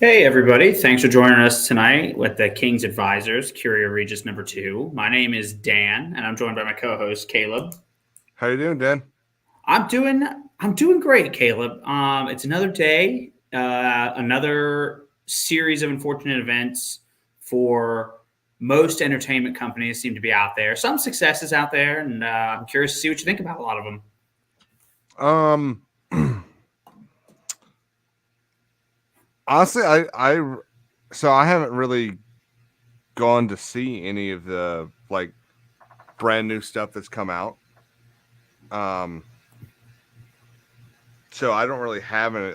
Hey, everybody. Thanks for joining us tonight with the KingsAdvisors, Curia Regis number 2. My name is Dan, and I'm joined by my co-host, Caleb. How you doing, Dan? I'm doing I'm doing great, Caleb. It's another day, another series of unfortunate events for most entertainment companies seem to be out there. Some successes out there, and I'm curious to see what you think about a lot of them. Um, honestly, so I haven't really gone to see any of the brand new stuff that's come out. Um, so I don't really have any.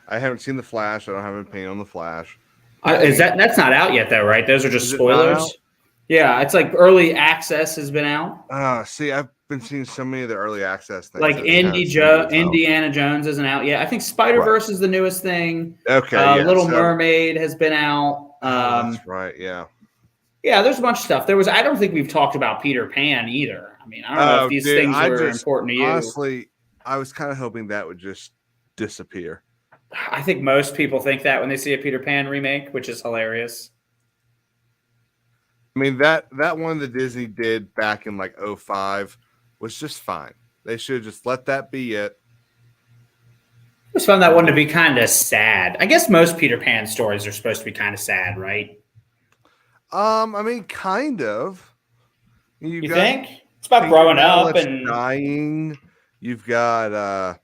I haven't seen the Flash. I don't have an opinion on the Flash. I Is think that's not out yet, though, right? Those are is just it not out? spoilers. Yeah, it's like early access has been out. See, I've been seeing so many of the early access things. Like I just haven't seen the details. Indiana Jones isn't out yet. I think Spider Right. Verse is the newest thing. Okay. Yeah. Little So. Mermaid has been out. Oh, that's right. Yeah. Yeah, there's a bunch of stuff. There was. I don't think we've talked about Peter Pan either. I mean, I don't know if Oh, these dude, things I were just important to you. honestly, I was kind of hoping that would just disappear. I think most people think that when they see a Peter Pan remake, which is hilarious. I mean that one that Disney did back in like '05 was just fine. They should just let that be it. I just found that one to be kind of sad. I guess most Peter Pan stories are supposed to be kind of sad, right? I mean, kind of. You've You got think? It's about growing up Tinkerbell and dying. You've got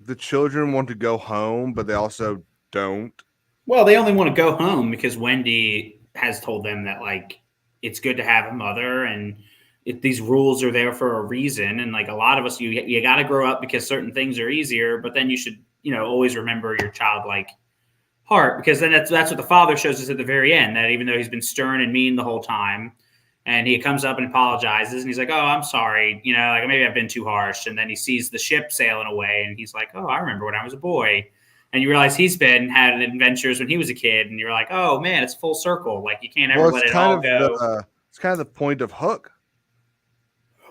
the children want to go home, but they also don't. well, they only want to go home because Wendy has told them that like it's good to have a mother and these rules are there for a reason. And like a lot of us, you got to grow up because certain things are easier, but then you should always remember your childlike heart because then that's what the father shows us at the very end. That even though he's been stern and mean the whole time, and he comes up and apologizes and he's like, "Oh, I'm sorry, like maybe I've been too harsh." And then he sees the ship sailing away and he's like, "Oh, I remember when I was a boy." And you realize he's been had adventures when he was a kid, and you're like, "Oh man, it's full circle. Like you can't ever Well, let it all go." it's kind of the point of Hook.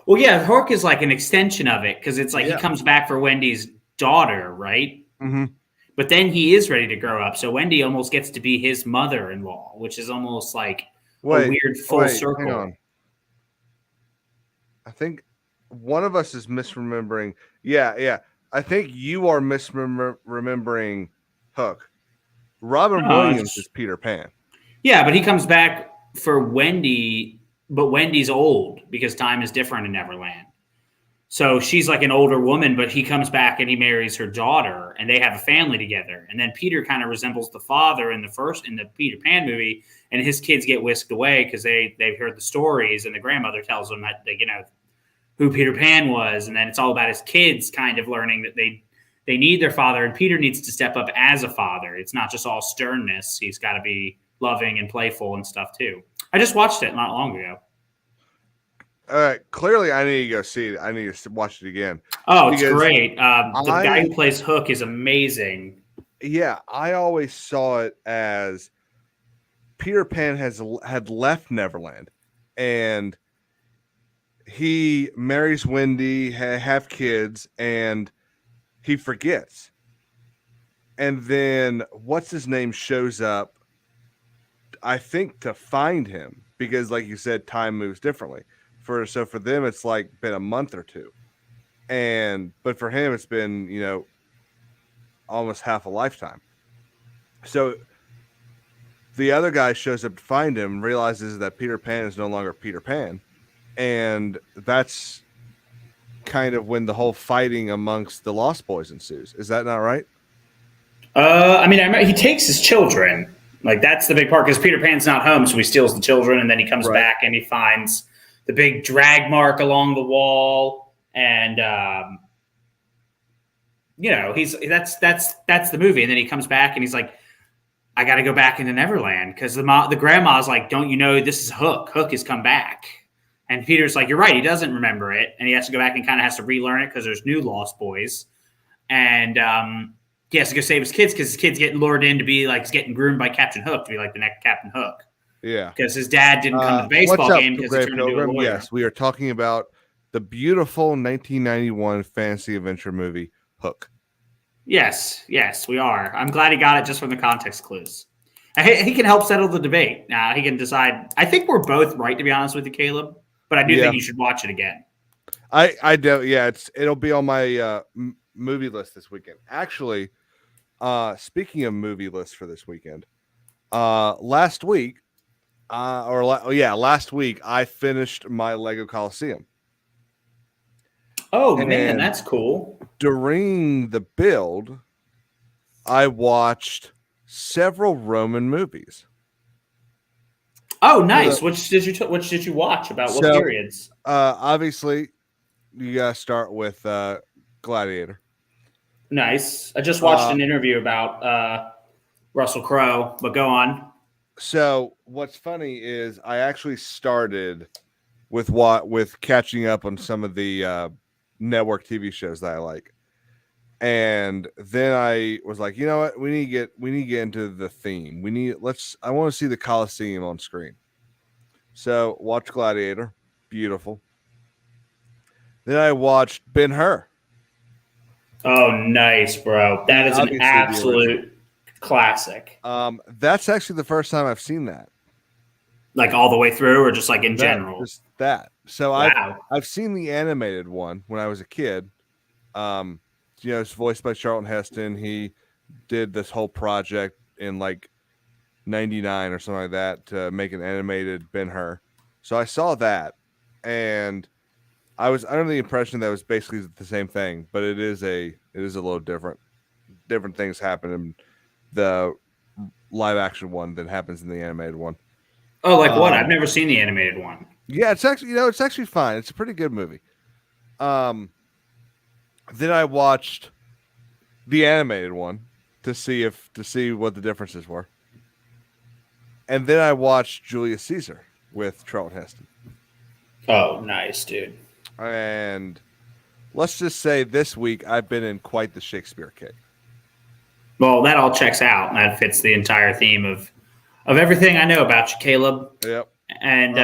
Well, yeah, Hook is like an extension of it because it's like he Yeah. comes back for Wendy's daughter, right? Mm-hmm. But then he is ready to grow up, so Wendy almost gets to be his mother-in-law, which is almost like a weird full Hang circle. on. I think one of us is misremembering. Yeah. I think you are misremembering Hook. Robin Williams is Peter Pan. Yeah, but he comes back for Wendy, but Wendy's old because time is different in Neverland. So she's like an older woman, but he comes back and he marries her daughter, and they have a family together. And then Peter kind of resembles the father in the Peter Pan movie, and his kids get whisked away because they've heard the stories, and the grandmother tells them that who Peter Pan was, and then it's all about his kids kind of learning that they need their father, and Peter needs to step up as a father. It's not just all sternness; he's got to be loving and playful and stuff too. I just watched it not long ago. Clearly, I need to go see it. I need to watch it again. Oh, it's great. The guy who plays Hook is amazing. Yeah, I always saw it as Peter Pan had left Neverland, and he marries Wendy, have kids, and he forgets. And then what's his name shows up, I think, to find him because, like you said, time moves differently. So for them, it's like been a month or two, but for him, it's been almost half a lifetime. So the other guy shows up to find him, realizes that Peter Pan is no longer Peter Pan, and that's kind of when the whole fighting amongst the Lost Boys ensues. Is that not right? I mean, he takes his children. Like that's the big part because Peter Pan's not home, so he steals the children, and then he comes back and he finds the big drag mark along the wall, and that's the movie. And then he comes back and he's like, I got to go back into Neverland because the grandma's like, don't you know this is Hook? Hook has come back. And Peter's like, you're right. He doesn't remember it. And he has to go back and kind of has to relearn it because there's new Lost Boys. And he has to go save his kids because his kids getting lured in to be like, he's getting groomed by Captain Hook to be like the next Captain Hook. Yeah. Because his dad didn't come to the baseball game because he turned into a lawyer. Yes, we are talking about the beautiful 1991 fantasy adventure movie, Hook. Yes, we are. I'm glad he got it just from the context clues. He can help settle the debate. Now he can decide. I think we're both right, to be honest with you, Caleb. But I do Yeah, think you should watch it again. I do. Yeah, it'll be on my movie list this weekend. Actually, speaking of movie lists for this weekend, last week, last week I finished my Lego Coliseum. Oh man, And that's cool. during the build, I watched several Roman movies. Oh, nice. Which did you watch? About what periods? Obviously, you gotta start with Gladiator. Nice. I just watched an interview about Russell Crowe, but go on. So what's funny is I actually started with catching up on some of the network TV shows that I like. And then I was like, you know what? We need to get into the theme. I want to see the Colosseum on screen. So watch Gladiator. Beautiful. Then I watched Ben-Hur. Oh, nice, bro. That is an Obviously the original. absolute classic. That's actually the first time I've seen that. Like all the way through, or just like in general? Just that. So Wow. I've seen the animated one when I was a kid. It's voiced by Charlton Heston. He did this whole project in like 99 or something like that to make an animated Ben-Hur. So I saw that, and I was under the impression that it was basically the same thing, but it is a little different. Different things happen in the live action one than happens in the animated one. Oh, like what? I've never seen the animated one. Yeah, it's actually fine. It's a pretty good movie. Then I watched the animated one to see what the differences were. And then I watched Julius Caesar with Charlton Heston. Oh, nice, dude. And let's just say this week I've been in quite the Shakespeare kick. Well, that all checks out. That fits the entire theme of everything I know about you, Caleb. Yep. And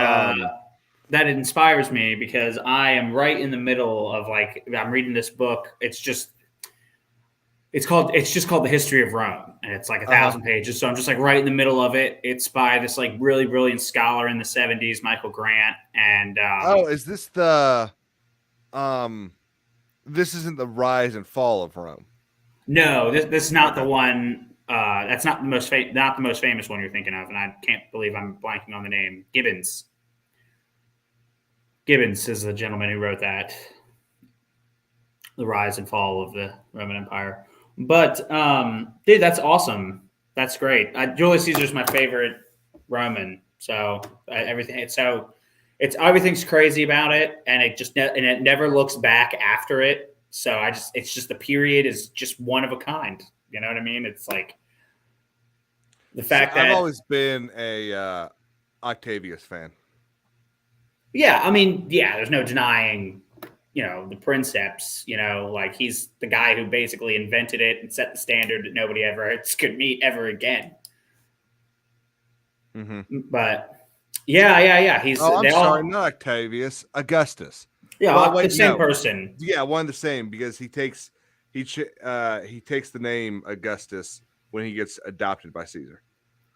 that inspires me because I am right in the middle of I'm reading this book. It's just called The History of Rome, and it's like 1,000 pages. So I'm just like right in the middle of it. It's by this like really brilliant scholar in the 70s, Michael Grant. And is this the this isn't the rise and fall of Rome? No, this is not the one. That's not the most famous one you're thinking of, and I can't believe I'm blanking on the name. Gibbons. Gibbons is the gentleman who wrote that, The Rise and Fall of the Roman Empire. But dude, that's awesome. That's great. Julius Caesar's my favorite Roman. So everything's crazy about it, and it never looks back after it. So it's just the period is just one of a kind. You know what I mean? It's like the fact that I've always been a Octavius fan. Yeah, I mean, there's no denying, the princeps, like he's the guy who basically invented it and set the standard that nobody ever could meet ever again. Mm-hmm. But yeah. Sorry, not Octavius, Augustus. Yeah, the same person. Yeah, one of the same because he takes the name Augustus when he gets adopted by Caesar.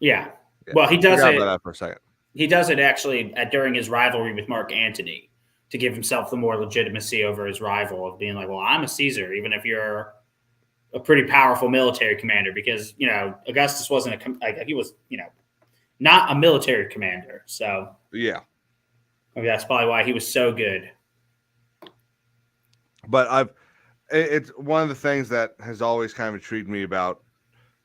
Yeah. Well, he does it. About that for a second. He does it actually during his rivalry with Mark Antony to give himself the more legitimacy over his rival of being like, well, I'm a Caesar, even if you're a pretty powerful military commander, because, Augustus wasn't he was, not a military commander. So yeah, that's probably why he was so good. But it's one of the things that has always kind of intrigued me about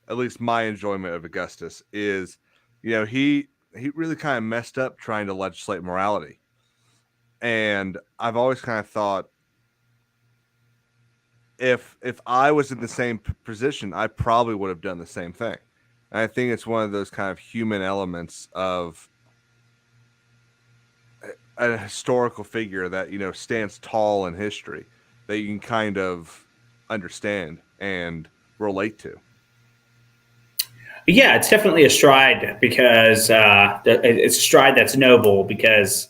at least my enjoyment of Augustus is, he really kind of messed up trying to legislate morality. And I've always kind of thought if I was in the same position, I probably would have done the same thing. And I think it's one of those kind of human elements of a historical figure that, stands tall in history that you can kind of understand and relate to. Yeah, it's definitely a stride because it's a stride that's noble because,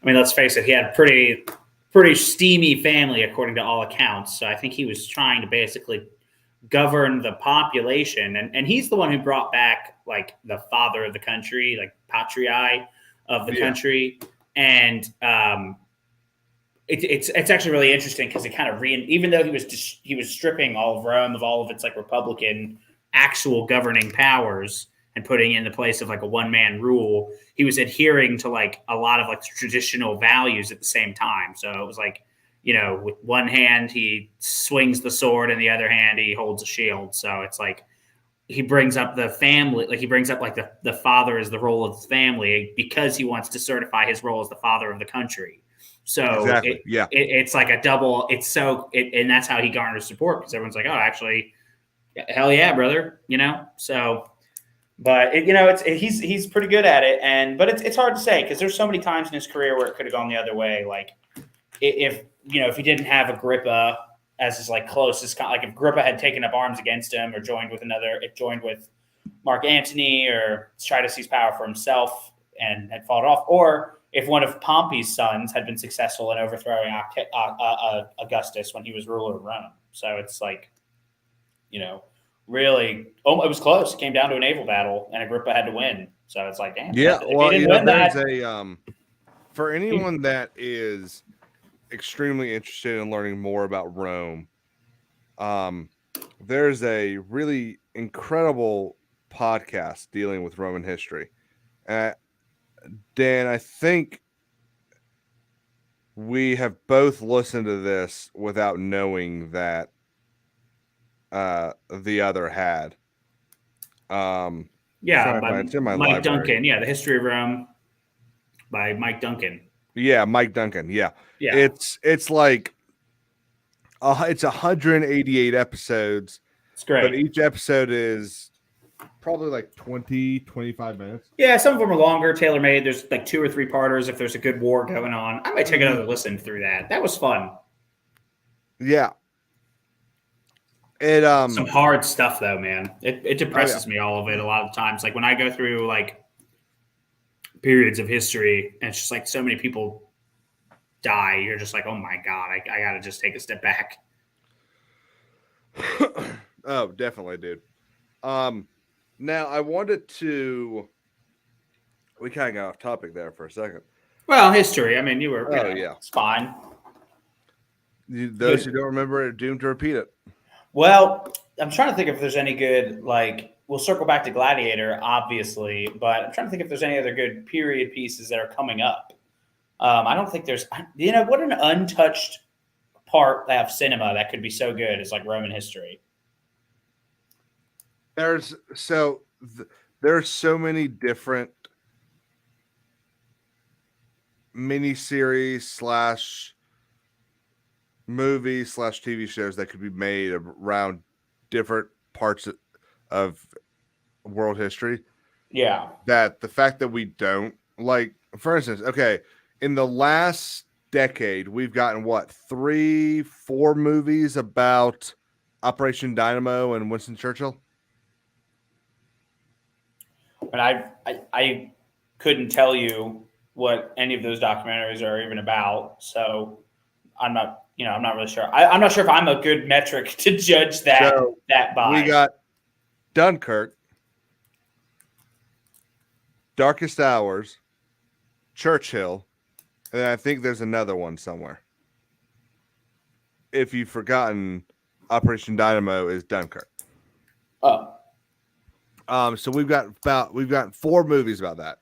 I mean, let's face it, he had a pretty steamy family according to all accounts. So I think he was trying to basically govern the population. And he's the one who brought back like the father of the country, like patriae of the Yeah. country. And it's actually really interesting because it kind of even though he was stripping all of Rome of all of its like Republican actual governing powers and putting in the place of like a one man rule, he was adhering to like a lot of like traditional values at the same time. So it was like, you know, with one hand he swings the sword and the other hand he holds a shield. So it's like he brings up the family, like he brings up like the father as the role of his family because he wants to certify his role as the father of the country. So Exactly. Yeah. It's like a double. And that's how he garners support because everyone's like, oh, actually, hell yeah, brother, you know. So, but he's pretty good at it, but it's hard to say because there's so many times in his career where it could have gone the other way. Like if he didn't have Agrippa as his like closest, like if Agrippa had taken up arms against him or joined with Mark Antony or tried to seize power for himself and had fought off, or if one of Pompey's sons had been successful in overthrowing Augustus when he was ruler of Rome. So it's like, really, it was close. It came down to a naval battle, and Agrippa had to win. So it's like, damn. Yeah. Well, there's that, for anyone that is extremely interested in learning more about Rome, there's a really incredible podcast dealing with Roman history. Dan, I think we have both listened to this without knowing that the other had. Yeah, it's in my Mike library. Duncan. Yeah, The History of Rome by Mike Duncan. Yeah, Mike Duncan. Yeah. Yeah. It's like it's 188 episodes. It's great. But each episode is probably like 20, 25 minutes. Yeah, some of them are longer, tailor-made. There's like 2 or 3 parters if there's a good war going on. I might take another listen through that. That was fun. Yeah. It some hard stuff though, man. It depresses me, all of it, a lot of times. Like when I go through like periods of history and it's just like so many people die, you're just like, oh my God, I gotta just take a step back. Oh, definitely, dude. Now I wanted to. We kind of got off topic there for a second. Well, history. I mean, you were. Yeah, it's fine. Those who don't remember it are doomed to repeat it. Well, I'm trying to think if there's any good, like, we'll circle back to Gladiator, obviously, but I'm trying to think if there's any other good period pieces that are coming up. I don't think there's, what an untouched part of cinema that could be so good is like Roman history. There's so many different miniseries / movies / TV shows that could be made around different parts of world history. Yeah. That the fact that we don't, like, for instance, okay, in the last decade, we've gotten 3-4 movies about Operation Dynamo and Winston Churchill. But I couldn't tell you what any of those documentaries are even about. So I'm not really sure. I'm not sure if I'm a good metric to judge that by. We got Dunkirk, Darkest Hours, Churchill, and I think there's another one somewhere. If you've forgotten, Operation Dynamo is Dunkirk. Oh. So we've got 4 movies about that.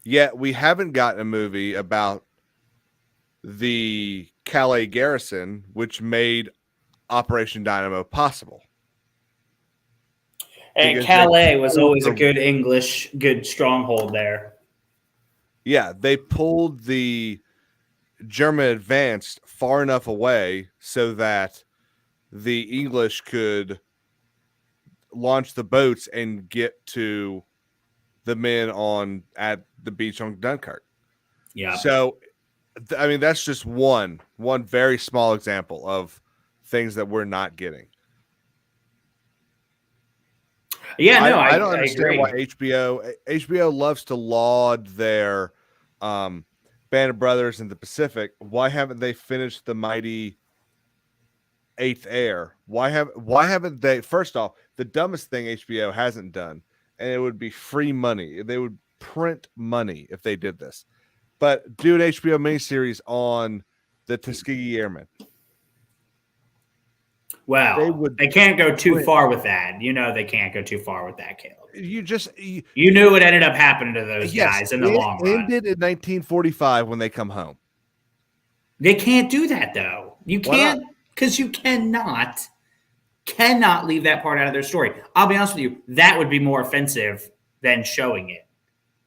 Yet we haven't gotten a movie about the Calais garrison, which made Operation Dynamo possible. And Calais was always a good stronghold there. Yeah, they pulled the German advance far enough away so that the English could launch the boats and get to the men at the beach on Dunkirk. Yeah. So, I mean, that's just one very small example of things that we're not getting. Yeah, no, I don't understand agree. why HBO loves to laud their Band of Brothers in the Pacific. Why haven't they finished the mighty Eighth Air. Why haven't they? First off, the dumbest thing HBO hasn't done, and it would be free money. They would print money if they did this. But do an HBO miniseries on the Tuskegee Airmen. Well, they can't go too far with that. You know, they can't go too far with that, Caleb. You knew what ended up happening to those guys in the long run. Ended in 1945 when they come home. They can't do that though. You can't, because you cannot leave that part out of their story. I'll be honest with you, that would be more offensive than showing it.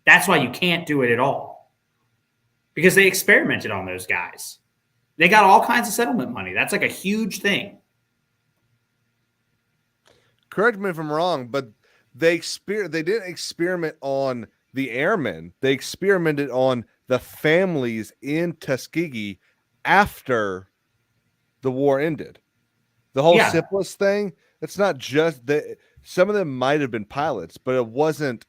That's why you can't do it at all. Because they experimented on those guys. They got all kinds of settlement money. That's like a huge thing. Correct me if I'm wrong, but they didn't experiment on the airmen. They experimented on the families in Tuskegee after the war ended. The whole syphilis thing, it's not just that. Some of them might have been pilots, but it wasn't,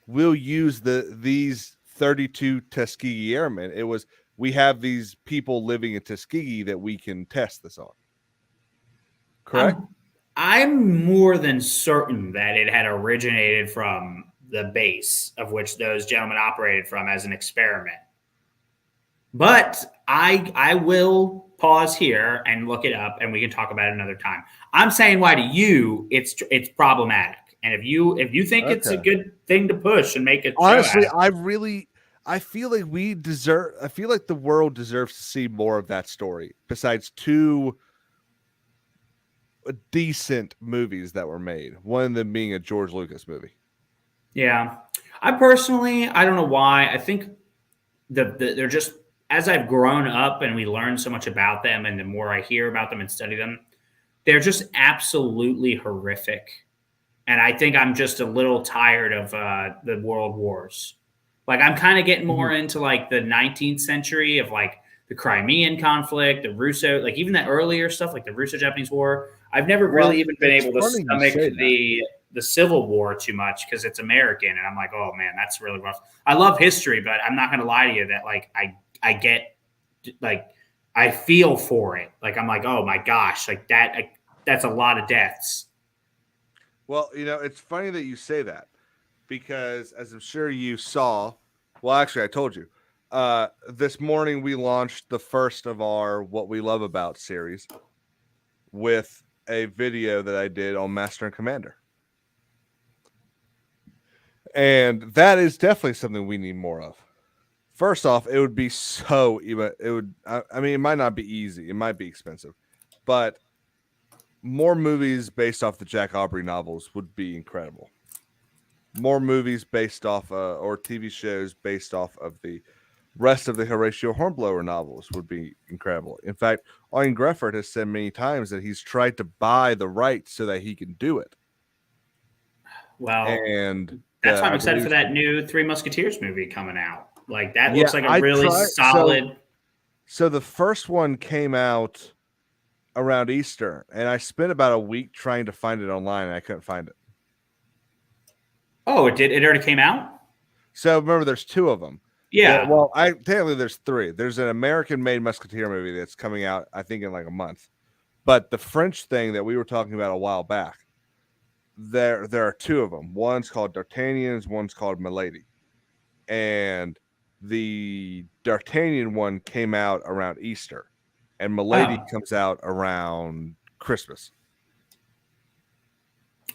we'll use these 32 Tuskegee airmen. It was, we have these people living in Tuskegee that we can test this on. Correct? I'm more than certain that it had originated from the base of which those gentlemen operated from as an experiment. But I will pause here and look it up, and we can talk about it another time. I'm saying why to you it's problematic, and if you think it's a good thing to push and make it. Honestly, I feel like I feel like the world deserves to see more of that story. Besides two decent movies that were made, one of them being a George Lucas movie. Yeah, I don't know why. I think they're just, as I've grown up and we learn so much about them, and the more I hear about them and study them, they're just absolutely horrific. And I think I'm just a little tired of the world wars. Like, I'm kind of getting more into like the 19th century of like the Crimean conflict, the Russo, like even that earlier stuff, like the Russo-Japanese War. I've never really even been able to stomach the Civil War too much because it's American, and I'm like, oh man, that's really rough. I love history, but I'm not going to lie to you that like I get, like, I feel for it. Like, I'm like, oh my gosh, like that's a lot of deaths. Well, it's funny that you say that, because as I'm sure you saw, well, actually I told you, this morning we launched the first of our What We Love About series with a video that I did on Master and Commander. And that is definitely something we need more of. First off, it would be it might not be easy. It might be expensive, but more movies based off the Jack Aubrey novels would be incredible. More movies based off or TV shows based off of the rest of the Horatio Hornblower novels would be incredible. In fact, Ian Grefford has said many times that he's tried to buy the rights so that he can do it. Well, and that's why I'm excited for that new Three Musketeers movie coming out. Like, that looks like a really solid. So the first one came out around Easter, and I spent about a week trying to find it online, and I couldn't find it. Oh, it did? It already came out? So remember, there's two of them. Yeah. Well, technically there's three. There's an American-made Musketeer movie that's coming out, I think, in like a month. But the French thing that we were talking about a while back, there are two of them. One's called D'Artagnan's, one's called Milady. And the D'Artagnan one came out around Easter, and Milady comes out around Christmas.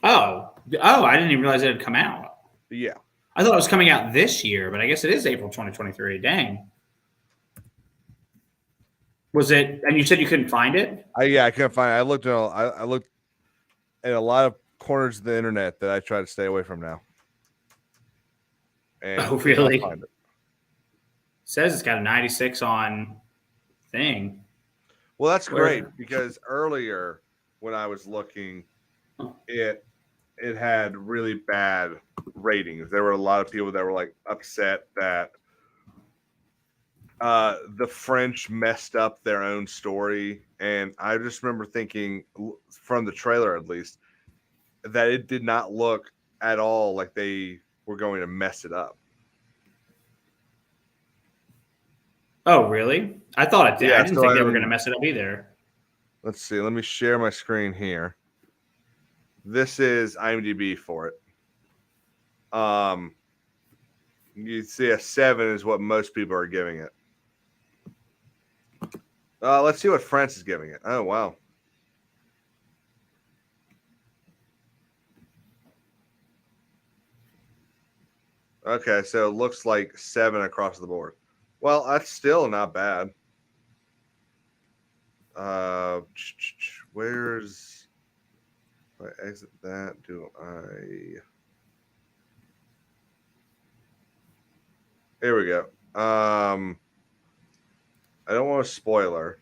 Oh, I didn't even realize it had come out. Yeah. I thought it was coming out this year, but I guess it is April 2023. Dang. Was it? And you said you couldn't find it? I couldn't find it. I looked at a lot of corners of the internet that I try to stay away from now. And oh, really? It says it's got a 96 on thing. Well, that's great, because earlier when I was looking, it had really bad ratings. There were a lot of people that were like upset that the French messed up their own story. And I just remember thinking, from the trailer at least, that it did not look at all like they were going to mess it up. Oh, really? I thought it did. I didn't think they were going to mess it up either. let's see. Let me share my screen here. This is IMDb for it. You see a 7 is what most people are giving it. Let's see what France is giving it. Oh, wow. Okay, so it looks like 7 across the board. Well, that's still not bad. Where's... If I exit that, do I... Here we go. I don't want a spoiler.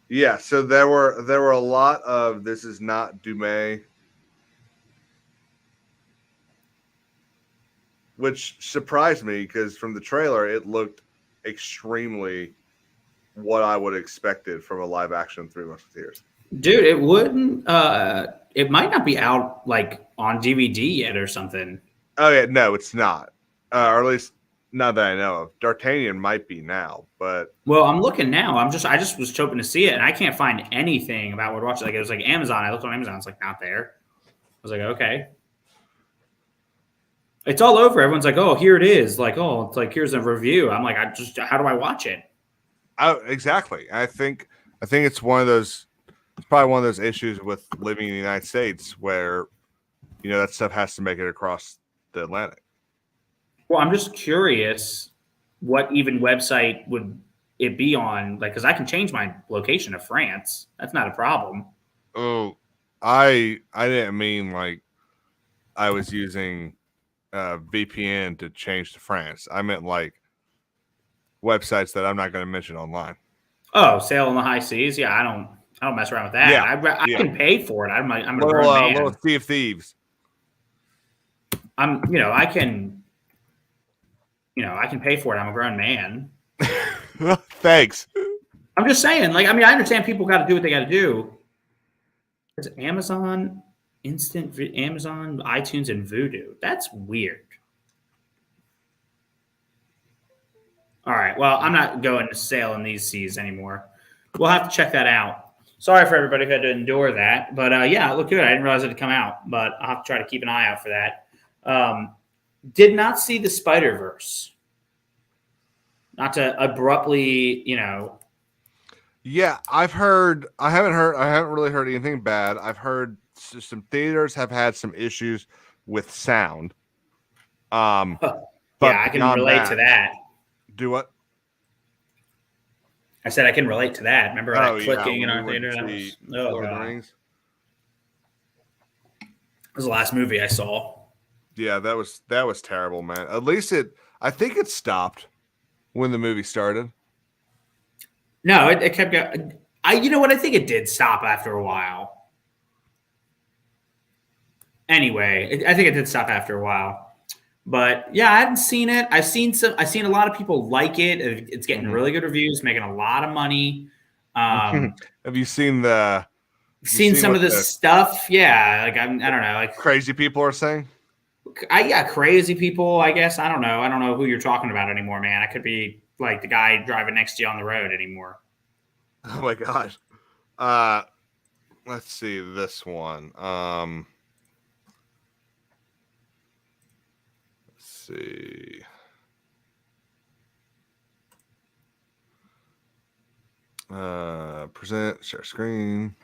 Yeah, so there were a lot of this is not Dumais, which surprised me because from the trailer it looked extremely what I would have expected from a live action Three Musketeers. Dude, it wouldn't. It might not be out like on DVD yet or something. Oh yeah, no, it's not, or at least not that I know of. D'Artagnan might be now, but Well, I'm looking now. I just was hoping to see it, and I can't find anything about what to watch. Like it was like Amazon. I looked on Amazon. It's like not there. I was like, okay. It's all over. Everyone's like, oh, here it is. Like, oh, it's like here's a review. I'm like, how do I watch it? exactly. I think it's one of those. It's probably one of those issues with living in the United States where, that stuff has to make it across the Atlantic. Well, I'm just curious what even website would it be on? Like, because I can change my location to France. That's not a problem. Oh, I didn't mean like I was using VPN to change to France. I meant like websites that I'm not going to mention online. Oh, Sail on the High Seas. Yeah, I don't mess around with that. Yeah, I can pay for it. I'm a little, grown man. little Sea of Thieves. I can pay for it. I'm a grown man. Thanks. I'm just saying, like, I mean, I understand people got to do what they got to do. It's Amazon, Amazon, iTunes, and Vudu. That's weird. All right. Well, I'm not going to sail in these seas anymore. We'll have to check that out. Sorry for everybody who had to endure that. But yeah, it looked good. I didn't realize it had come out, but I'll have to try to keep an eye out for that. Did not see the Spider-Verse. Not to abruptly, Yeah, I haven't really heard anything bad. I've heard some theaters have had some issues with sound. yeah, but I can relate to that. Do what? I said I can relate to that. Remember that clicking in our we theater? went to see Lord of the Rings. It was the last movie I saw. Yeah, that was terrible, man. At least I think it stopped when the movie started. No, it kept going. You know what? I think it did stop after a while. Anyway, I think it did stop after a while. But yeah, I hadn't seen it. I've seen a lot of people like it. It's getting really good reviews, making a lot of money. Have you seen some of this stuff? Yeah, like I don't know, like crazy people are saying. Crazy people. I guess I don't know. I don't know who you're talking about anymore, man. I could be like the guy driving next to you on the road anymore. Oh my gosh. Let's see this one. Let's see. Present, share screen.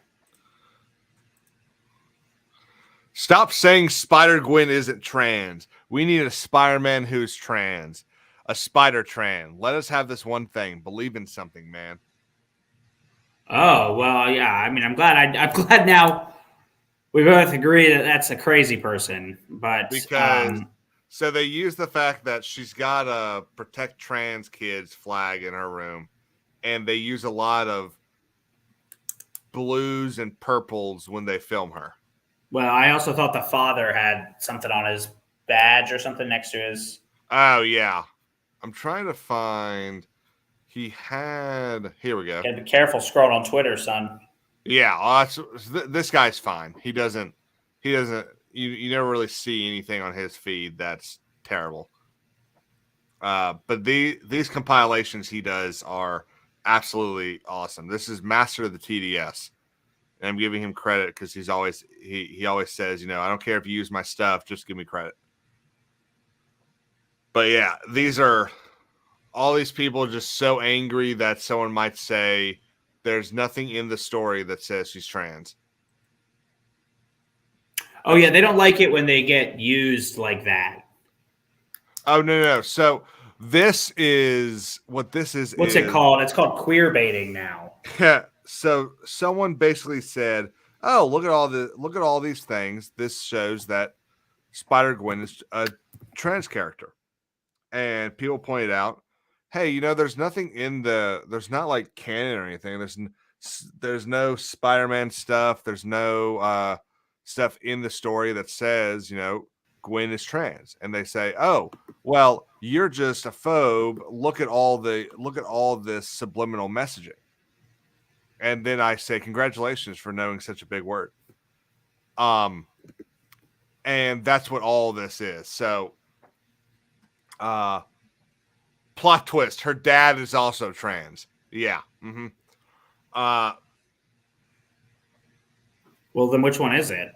Stop saying Spider-Gwen isn't trans. We need a Spider-Man who's trans. A Spider-Tran. Let us have this one thing. Believe in something, man. Oh, well, yeah. I mean, I'm glad now we both agree that that's a crazy person. But because so they use the fact that she's got a protect trans kids flag in her room, and they use a lot of blues and purples when they film her. Well, I also thought the father had something on his badge or something next to his. Oh, yeah. I'm trying to find he had. Here we go. Gotta be careful scrolling on Twitter, son. Yeah, this guy's fine. He doesn't. You never really see anything on his feed that's terrible. But these compilations he does are absolutely awesome. This is Master of the TDS, and I'm giving him credit because he always says, I don't care if you use my stuff, just give me credit. But yeah, these are all these people just so angry that someone might say there's nothing in the story that says she's trans. Oh yeah, they don't like it when they get used like that. Oh no. So this is what this is. What's it called? It's called queer baiting now. Yeah. So someone basically said, "Oh, look at all these things. This shows that Spider-Gwen is a trans character." And people pointed out, "Hey, there's nothing there's not like canon or anything. There's no Spider-Man stuff. There's no stuff in the story that says, Gwen is trans." And they say, "Oh, well, you're just a phobe. Look at all this subliminal messaging." And then I say, "Congratulations for knowing such a big word." And that's what all this is. So, plot twist: her dad is also trans. Yeah. Mm-hmm. Well, then which one is it?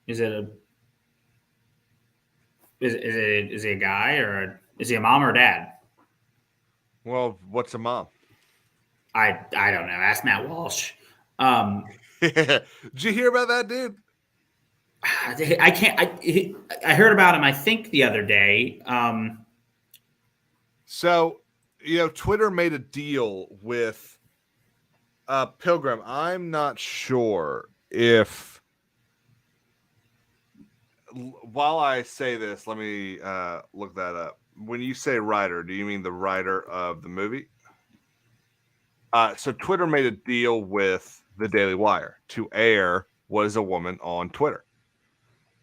Is he a guy or is he a mom or a dad? Well, what's a mom? I don't know. Ask Matt Walsh. Did you hear about that, dude? I can't. I heard about him. I think the other day. So, Twitter made a deal with Pilgrim. I'm not sure if. While I say this, let me look that up. When you say writer, do you mean the writer of the movie? So Twitter made a deal with the Daily Wire to air What is a Woman on Twitter.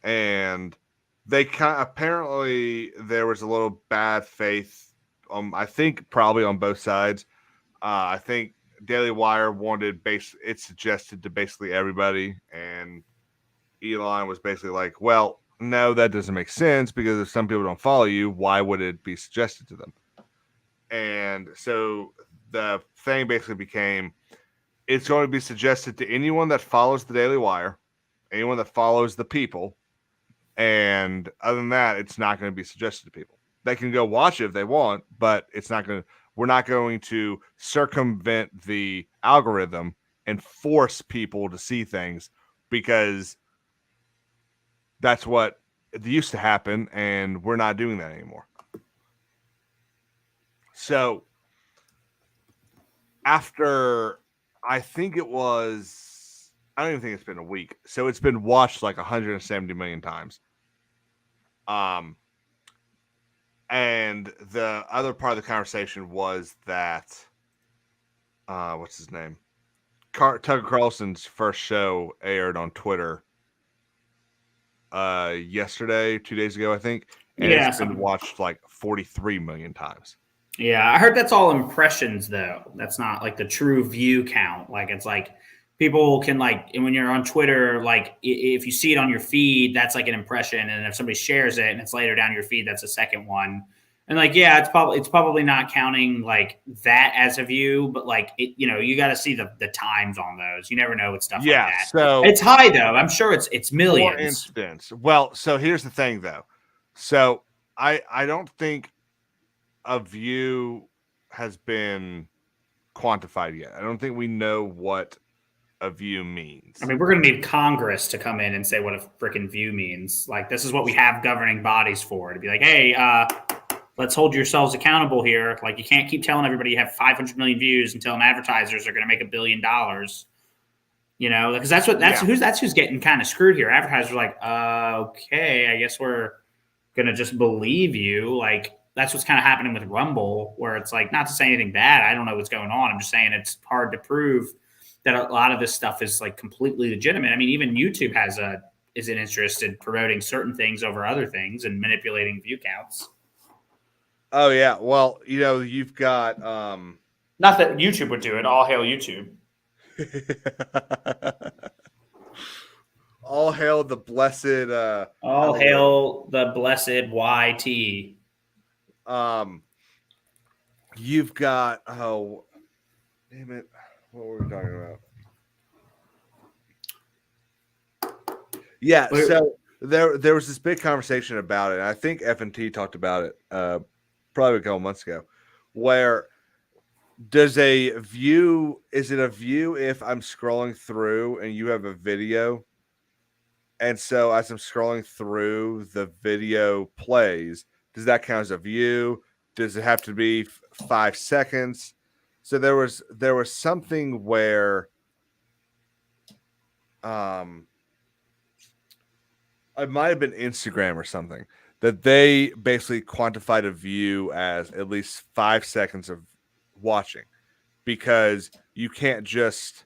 And they apparently there was a little bad faith. I think probably on both sides. I think Daily Wire it suggested to basically everybody, and Elon was basically like, "Well, no, that doesn't make sense because if some people don't follow you, why would it be suggested to them?" And so the thing basically became, it's going to be suggested to anyone that follows the Daily Wire, anyone that follows the People, and other than that, it's not going to be suggested to people. They can go watch it if they want, but we're not going to circumvent the algorithm and force people to see things because that's what used to happen, and we're not doing that anymore. So after, I think it was, I don't even think it's been a week. So it's been watched like 170 million times. And the other part of the conversation was that, what's his name? Tucker Carlson's first show aired on Twitter yesterday, 2 days ago, I think. And it's been watched like 43 million times. Yeah, I heard that's all impressions, though. That's not like the true view count. Like, it's like people can, like, and when you're on Twitter, like, if you see it on your feed, that's like an impression. And if somebody shares it and it's later down your feed, that's a second one. And like, yeah, it's probably not counting like that as a view, but like, you got to see the times on those. You never know with stuff like that. So it's high though. I'm sure it's millions. For instance, well, so here's the thing though. So I don't think a view has been quantified yet. I don't think we know what a view means. I mean, we're going to need Congress to come in and say what a freaking view means. Like, this is what we have governing bodies for, to be like, hey, let's hold yourselves accountable here. Like, you can't keep telling everybody you have 500 million views and telling advertisers are going to make $1 billion. Because that's who's getting kind of screwed here. Advertisers are like, okay, I guess we're going to just believe you. Like, that's what's kind of happening with Rumble, where it's like, not to say anything bad. I don't know what's going on. I'm just saying it's hard to prove that a lot of this stuff is like completely legitimate. I mean, even YouTube has a is an interest in promoting certain things over other things and manipulating view counts. Oh yeah. Well, you've got Not that YouTube would do it. All hail YouTube. all hail the blessed All algorithm. hail the blessed YT. You've got damn it. What were we talking about? Yeah, so there was this big conversation about it. And I think F&T talked about it probably a couple months ago, where is it a view if I'm scrolling through and you have a video? And so as I'm scrolling through, the video plays. Does that count as a view? Does it have to be 5 seconds? So there was something where it might have been Instagram or something that they basically quantified a view as at least 5 seconds of watching, because you can't just,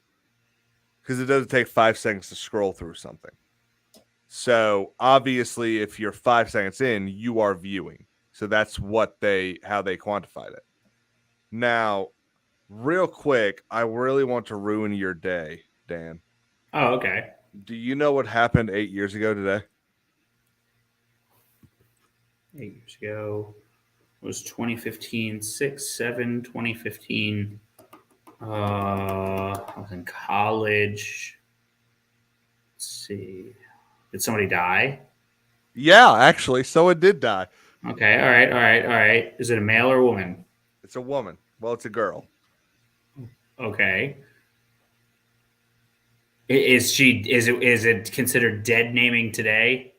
because it doesn't take 5 seconds to scroll through something. So obviously, if you're 5 seconds in, you are viewing. So that's how they quantified it. Now, real quick, I really want to ruin your day, Dan. Oh, okay. Do you know what happened 8 years ago today? 8 years ago was 2015, 2015. I was in college. Let's see. Did somebody die? Yeah, actually. So it did die. Okay. All right. Is it a male or a woman? It's a woman. Well, it's a girl. Okay. Is it considered dead naming today?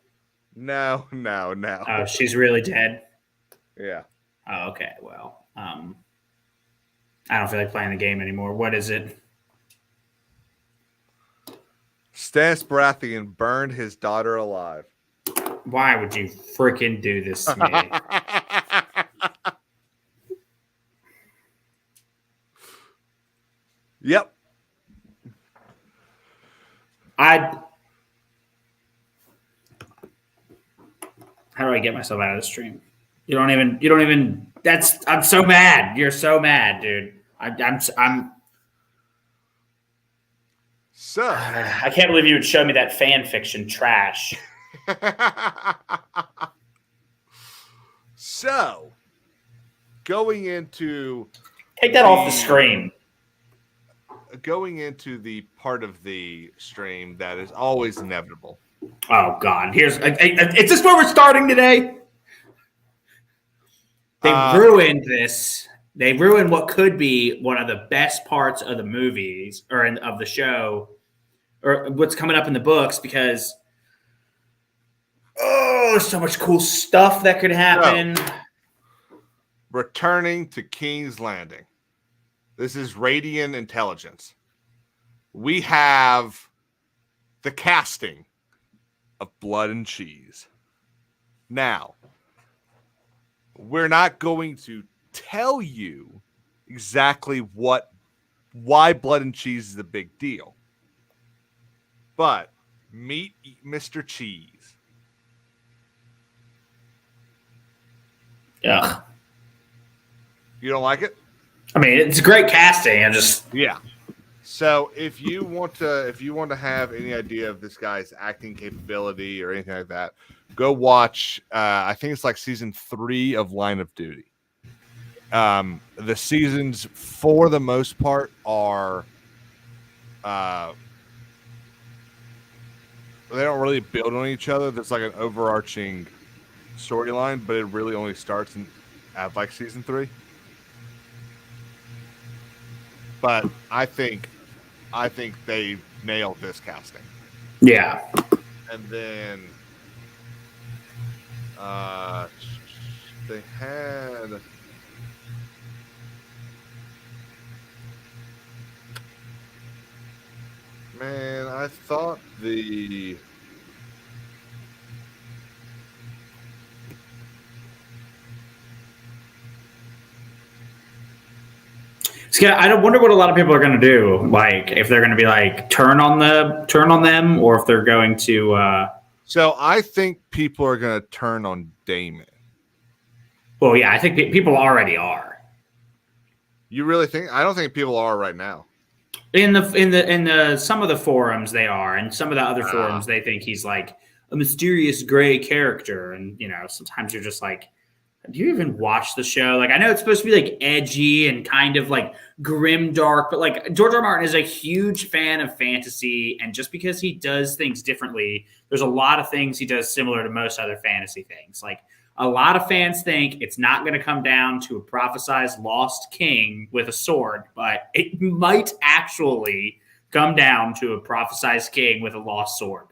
No. Oh, she's really dead. Yeah. Oh, okay. Well, I don't feel like playing the game anymore. What is it? Stannis Baratheon burned his daughter alive. Why would you freaking do this to me? Yep. How do I get myself out of the stream? You don't even. I'm so mad. You're so mad, dude. I'm. So I can't believe you would show me that fan fiction trash. So going into Take that off the screen. Going into the part of the stream that is always inevitable. Oh God! Is this where we're starting today? They ruined this. They ruined what could be one of the best parts of the movies of the show, or what's coming up in the books, because there's so much cool stuff that could happen. So, returning to King's Landing. This is Radiant Intelligence. We have the casting of Blood and Cheese. Now, we're not going to tell you exactly why Blood and Cheese is a big deal. But meet Mr. Cheese. Yeah. You don't like it? I mean, it's great casting. Yeah. So if you want to have any idea of this guy's acting capability or anything like that, go watch. I think it's like season 3 of Line of Duty. The seasons, for the most part, are they don't really build on each other. There's like an overarching storyline, but it really only starts at like season 3. But I think they nailed this casting. Yeah. And then they had I thought the I don't wonder what a lot of people are going to do. Like, if they're going to be like turn on them, or if they're going to. So I think people are going to turn on Damon. Well, yeah, I think people already are. You really think? I don't think people are right now. In the some of the forums they are, and some of the other forums they think he's like a mysterious gray character, and sometimes you're just like, do you even watch the show? Like, I know it's supposed to be like edgy and kind of like grim dark, but like George R. R. Martin is a huge fan of fantasy, and just because he does things differently, there's a lot of things he does similar to most other fantasy things. Like, a lot of fans think it's not going to come down to a prophesized lost king with a sword, but it might actually come down to a prophesized king with a lost sword.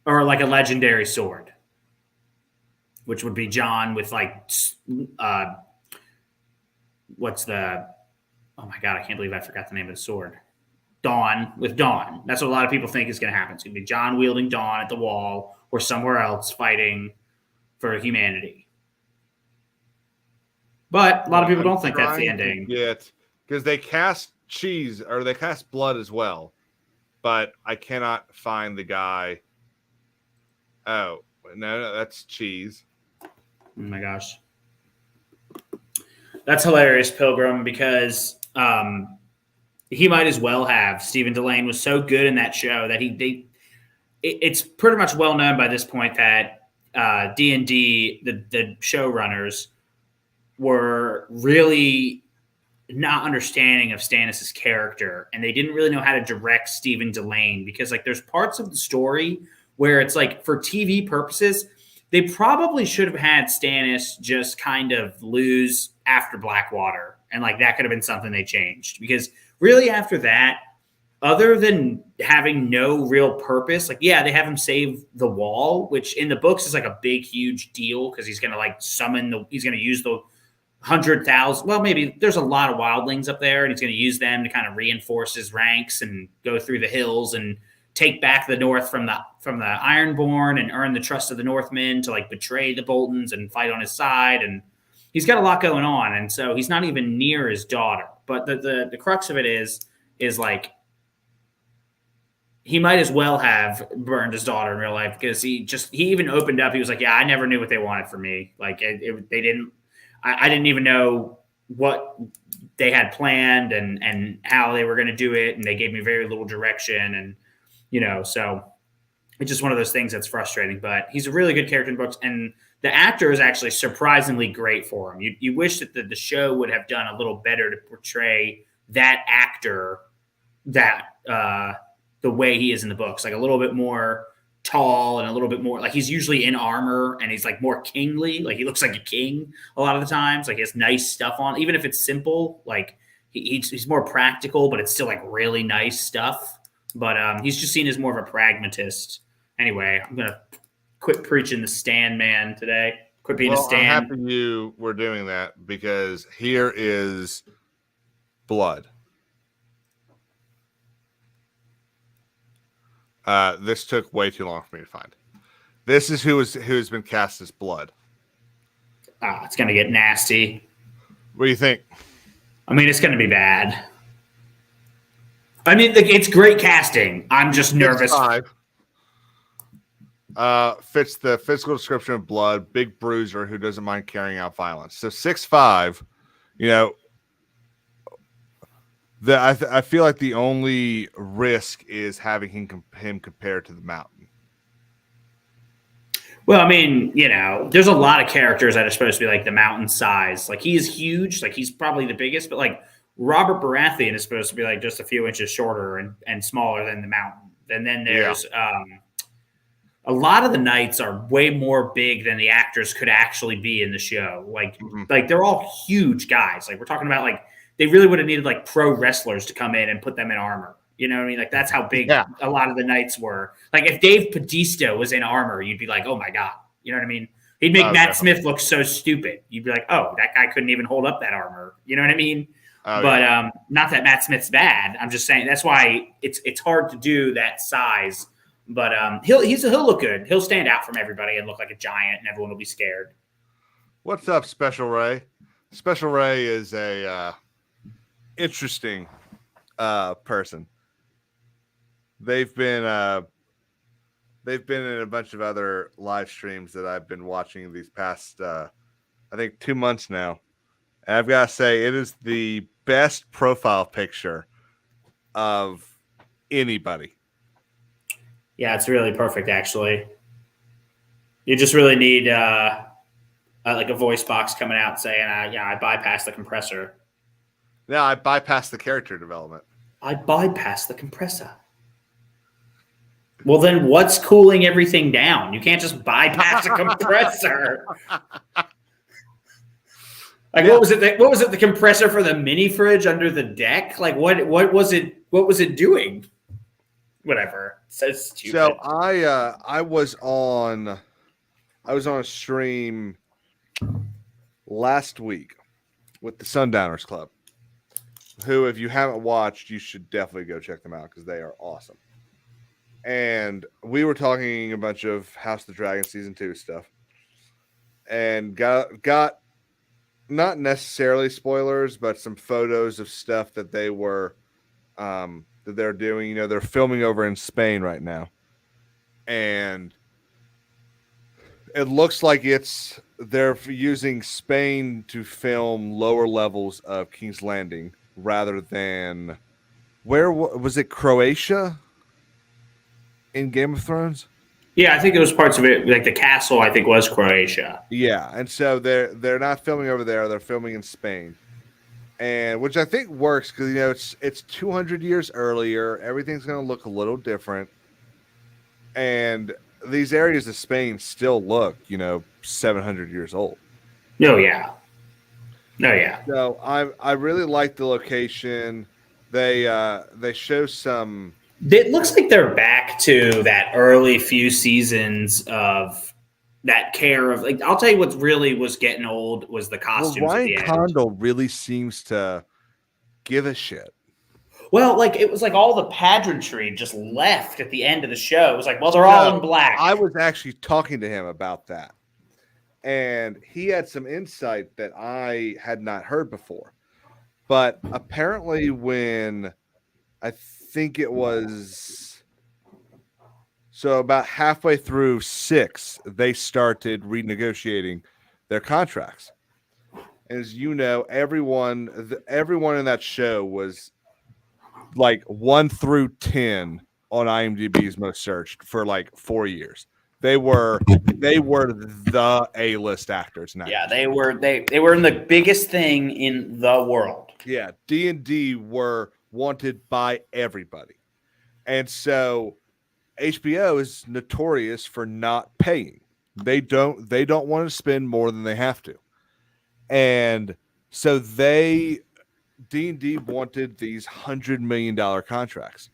Or like a legendary sword, which would be John with like, what's the, oh my God, I can't believe I forgot the name of the sword. Dawn with Dawn. That's what a lot of people think is going to happen. It's going to be John wielding Dawn at the wall or somewhere else fighting for humanity. But a lot of people don't think that's the ending. Because they cast cheese or they cast blood as well. But I cannot find the guy. Oh, no, that's cheese. Oh my gosh. That's hilarious, Pilgrim, because he might as well have. Stephen Delane was so good in that show that it's pretty much well known by this point that D&D, the showrunners, were really not understanding of Stannis' character, and they didn't really know how to direct Stephen Delane, because like there's parts of the story where it's like, for TV purposes, they probably should have had Stannis just kind of lose after Blackwater, and like that could have been something they changed, because really after that, other than having no real purpose, like, yeah, they have him save the wall, which in the books is like a big, huge deal, because he's going to like he's going to use the 100,000. Well, maybe there's a lot of wildlings up there, and he's going to use them to kind of reinforce his ranks and go through the hills and take back the North from the Ironborn and earn the trust of the Northmen to like betray the Boltons and fight on his side. And he's got a lot going on, and so he's not even near his daughter. But the crux of it is like, he might as well have burned his daughter in real life, because he even opened up. He was like, yeah, I never knew what they wanted from me. Like I didn't even know what they had planned and how they were going to do it. And they gave me very little direction. And, so it's just one of those things that's frustrating, but he's a really good character in the books. And the actor is actually surprisingly great for him. You wish that the show would have done a little better to portray that actor the way he is in the books, like a little bit more tall and a little bit more like, he's usually in armor and he's like more kingly. Like, he looks like a king a lot of the times. Like, he has nice stuff on, even if it's simple. Like, he's more practical, but it's still like really nice stuff. But he's just seen as more of a pragmatist. Anyway, I'm gonna quit preaching the Stan man today. Quit being a Stan. I'm happy you were doing that, because here is blood. This took way too long for me to find. This is who's been cast as blood. It's gonna get nasty. What do you think? I mean, it's gonna be bad. I mean, it's great casting. I'm just nervous. 6'5". Fits the physical description of blood. Big bruiser who doesn't mind carrying out violence. So 6'5". I feel like the only risk is having him compared to the Mountain. Well, I mean, there's a lot of characters that are supposed to be like the Mountain size. Like, he is huge. Like, he's probably the biggest, but like Robert Baratheon is supposed to be like just a few inches shorter and smaller than the Mountain. And then there's a lot of the knights are way more big than the actors could actually be in the show. Like they're all huge guys. Like, we're talking about like, they really would have needed like pro wrestlers to come in and put them in armor. You know what I mean? Like, that's how big a lot of the knights were. Like, if Dave Bautista was in armor, you'd be like, oh my God. You know what I mean? He'd make Matt Smith look so stupid. You'd be like, oh, that guy couldn't even hold up that armor. You know what I mean? But not that Matt Smith's bad. I'm just saying that's why it's hard to do that size. But he'll look good. He'll stand out from everybody and look like a giant, and everyone will be scared. What's up, Special Ray? Special Ray is a interesting person. They've been in a bunch of other live streams that I've been watching these past I think 2 months now. And I've got to say, it is the best profile picture of anybody. Yeah, it's really perfect, actually. You just really need like a voice box coming out saying, yeah, I bypassed the compressor. Now I bypassed the character development. I bypassed the compressor. Well, then what's cooling everything down? You can't just bypass a compressor. Like, yeah. What was it? What was it? The compressor for the mini fridge under the deck? Like, what was it? What was it doing? Whatever. So stupid. So I was on a stream last week with the Sundowners Club, who, if you haven't watched, you should definitely go check them out because they are awesome. And we were talking a bunch of House of the Dragon season 2 stuff, and got not necessarily spoilers, but some photos of stuff that they were that they're doing. You know, they're filming over in Spain right now, and it looks like they're using Spain to film lower levels of King's Landing rather than where was it, Croatia in Game of Thrones? Yeah, I think there was parts of it, like the castle, I think was Croatia. Yeah, and so they're not filming over there; they're filming in Spain, and which I think works because, you know, it's 200 years earlier. Everything's going to look a little different, and these areas of Spain still look, 700 years old. Oh yeah. So I really like the location. They show some. It looks like they're back to that early few seasons of that care of, like, I'll tell you what really was getting old was the costumes. Well, Ryan Condal really seems to give a shit. Well, like, it was like all the pageantry just left at the end of the show. It was like, well, they're all in black. I was actually talking to him about that, and he had some insight that I had not heard before. But apparently when I think it was about halfway through 6, they started renegotiating their contracts. As you know, everyone in that show was like 1 through 10 on IMDb's most searched for like 4 years. They were the A-list actors now. Yeah, they were in the biggest thing in the world. Yeah, D&D were wanted by everybody. And so HBO is notorious for not paying. They don't want to spend more than they have to. And so D&D wanted these $100 million contracts,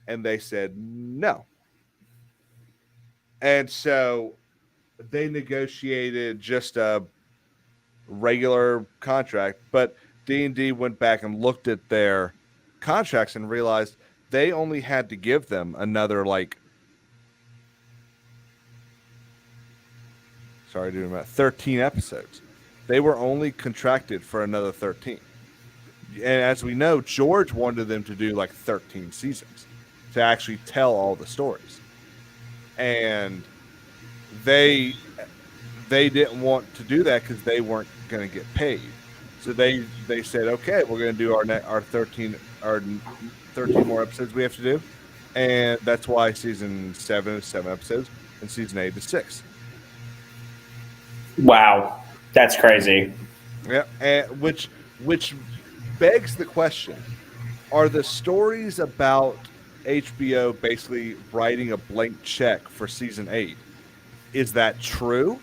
and they said no. And so they negotiated just a regular contract, but D&D went back and looked at their contracts and realized they only had to give them another 13 episodes. They were only contracted for another 13. And as we know, George wanted them to do 13 seasons to actually tell all the stories. And they didn't want to do that because they weren't going to get paid. So they said, okay, we're going to do our 13 more episodes we have to do. And that's why season 7 is 7 episodes and season 8 is 6. Wow. That's crazy. Yeah. And which begs the question, are the stories about HBO basically writing a blank check for season 8? Is that true?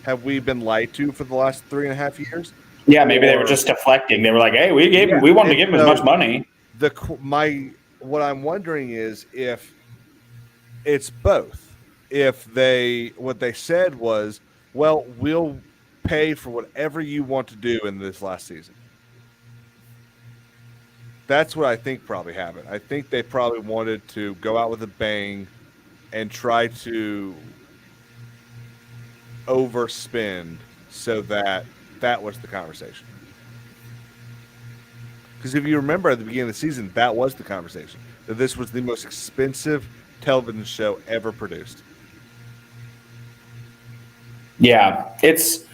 Have we been lied to for the last 3.5 years? Yeah, maybe they were just deflecting. They were like, "Hey, we wanted to give him as much money." What I'm wondering is if it's both. If what they said was, well, we'll pay for whatever you want to do in this last season. That's what I think probably happened. I think they probably wanted to go out with a bang and try to overspend so that that was the conversation. Because if you remember at the beginning of the season, that was the conversation. That this was the most expensive television show ever produced. Yeah, it's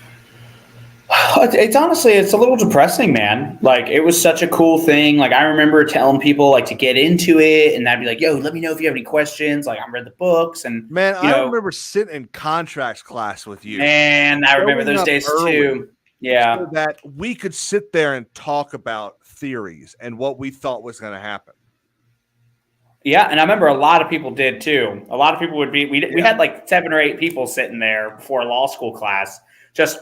honestly, it's a little depressing, man. Like, it was such a cool thing. Like, I remember telling people like to get into it, and I'd be like, "Yo, let me know if you have any questions." Like, I read the books, and Man, I remember sitting in contracts class with you. and I remember those days too. Yeah, so that we could sit there and talk about theories and what we thought was going to happen. yeah, and I remember a lot of people did too. A lot of people would be. We had like 7 or 8 people sitting there before a law school class, just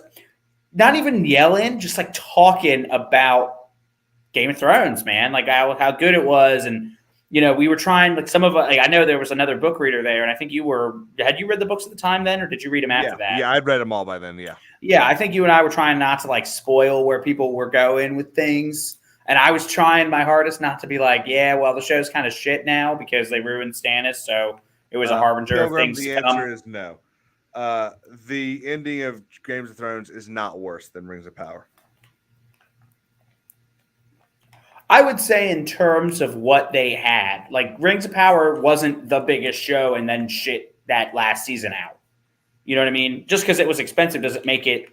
not even yelling, just like talking about Game of Thrones, man. Like how good it was, and we were trying. Like some of, like, I know there was another book reader there, and I think had you read the books at the time then, or did you read them after that? Yeah, I'd read them all by then. Yeah, I think you and I were trying not to like spoil where people were going with things. And I was trying my hardest not to be like, yeah, well, the show's kind of shit now because they ruined Stannis. So it was a harbinger of things to come. The answer is no. The ending of Game of Thrones is not worse than Rings of Power. I would say in terms of what they had, like Rings of Power wasn't the biggest show and then shit that last season out. You know what I mean? Just because it was expensive doesn't make it,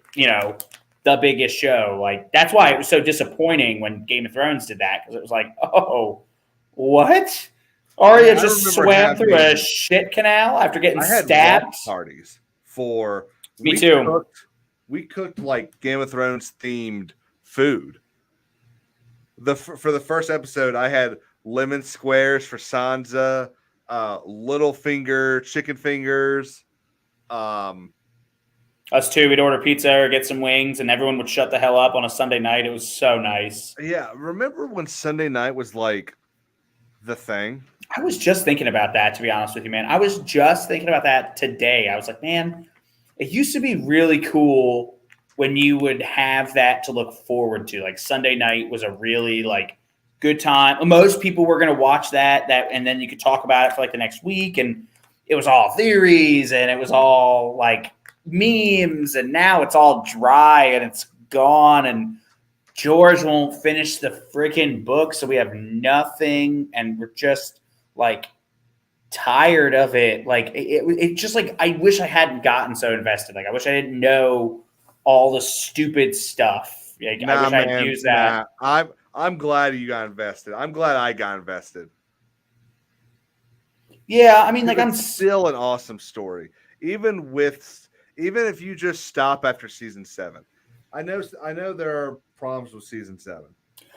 the biggest show. Like, that's why it was so disappointing when Game of Thrones did that, because it was like, oh, what? Arya just swam through a shit canal after getting stabbed. Parties for me too. We cooked like Game of Thrones themed food. For the first episode, I had lemon squares for Sansa, Littlefinger chicken fingers. Us too. We'd order pizza or get some wings, and everyone would shut the hell up on a Sunday night. It was so nice. Yeah, remember when Sunday night was like the thing? I was just thinking about that, to be honest with you, man. I was just thinking about that today. I was like, man, it used to be really cool when you would have that to look forward to. Like Sunday night was a really like good time. Most people were going to watch that, and then you could talk about it for like the next week, and it was all theories and it was all like memes, and now it's all dry and it's gone, and George won't finish the freaking book, so we have nothing, and we're just like tired of it. Like it just like, I wish I hadn't gotten so invested. Like I wish I didn't know all the stupid stuff. Like, I wish I'd used that. I'm glad you got invested. I'm glad I got invested. Yeah, I mean, like, I'm still an awesome story, even if you just stop after season 7. I know there are problems with season 7.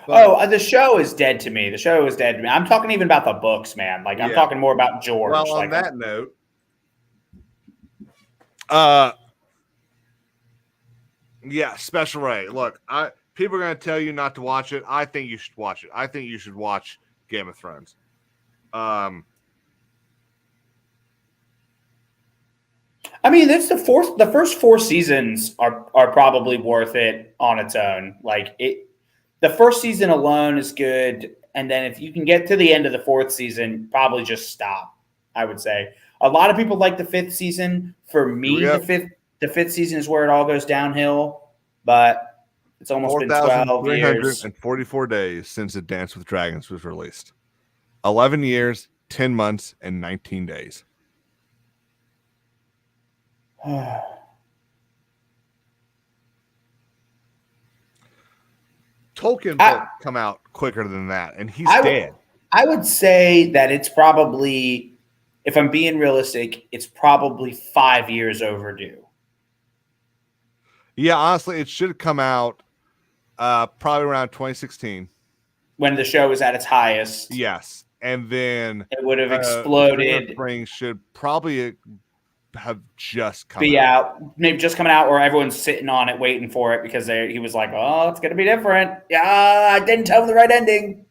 The show is dead to me. The show is dead to me. I'm talking even about the books, man. Like, I'm talking more about George. Well, on that note, Special Ray. Look, people are going to tell you not to watch it. I think you should watch it. I think you should watch Game of Thrones. I mean, it's the first 4 seasons are probably worth it on its own. Like the first season alone is good, and then if you can get to the end of the 4th season, probably just stop. I would say a lot of people like the 5th season. For me, the fifth season is where it all goes downhill. But it's almost been 12 years and 44 days since A Dance with Dragons was released. 11 years, 10 months, and 19 days. Tolkien books come out quicker than that, and he's dead. I would say that it's probably, if I'm being realistic, it's probably 5 years overdue. Yeah, honestly, it should come out probably around 2016. When the show was at its highest. Yes, and then it would have exploded. Spring should probably have just come out. Maybe just coming out, or everyone's sitting on it waiting for it because he was like, oh, it's going to be different. Yeah, I didn't tell him the right ending.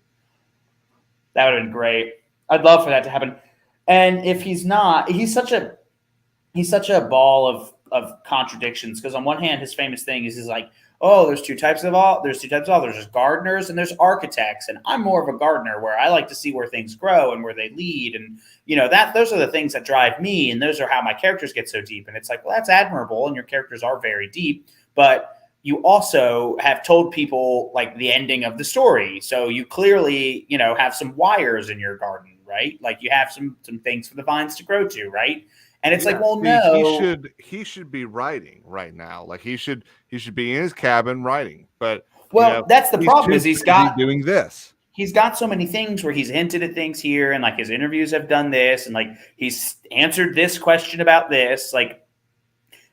That would have been great. I'd love for that to happen. And if he's not, he's such a ball of contradictions, because on one hand, his famous thing is he's like, oh, there's two types of all. There's just gardeners and there's architects. And I'm more of a gardener, where I like to see where things grow and where they lead. And, those are the things that drive me. And those are how my characters get so deep. And it's like, well, that's admirable. And your characters are very deep. But you also have told people like the ending of the story. So you clearly, have some wires in your garden, right? Like you have some things for the vines to grow to, right? And it's like, well, See, no. he should be writing right now. Like he should be in his cabin writing. But Well, that's the he's problem too is busy doing this. he's got so many things where he's hinted at things here, and like his interviews have done this, and like he's answered this question about this. Like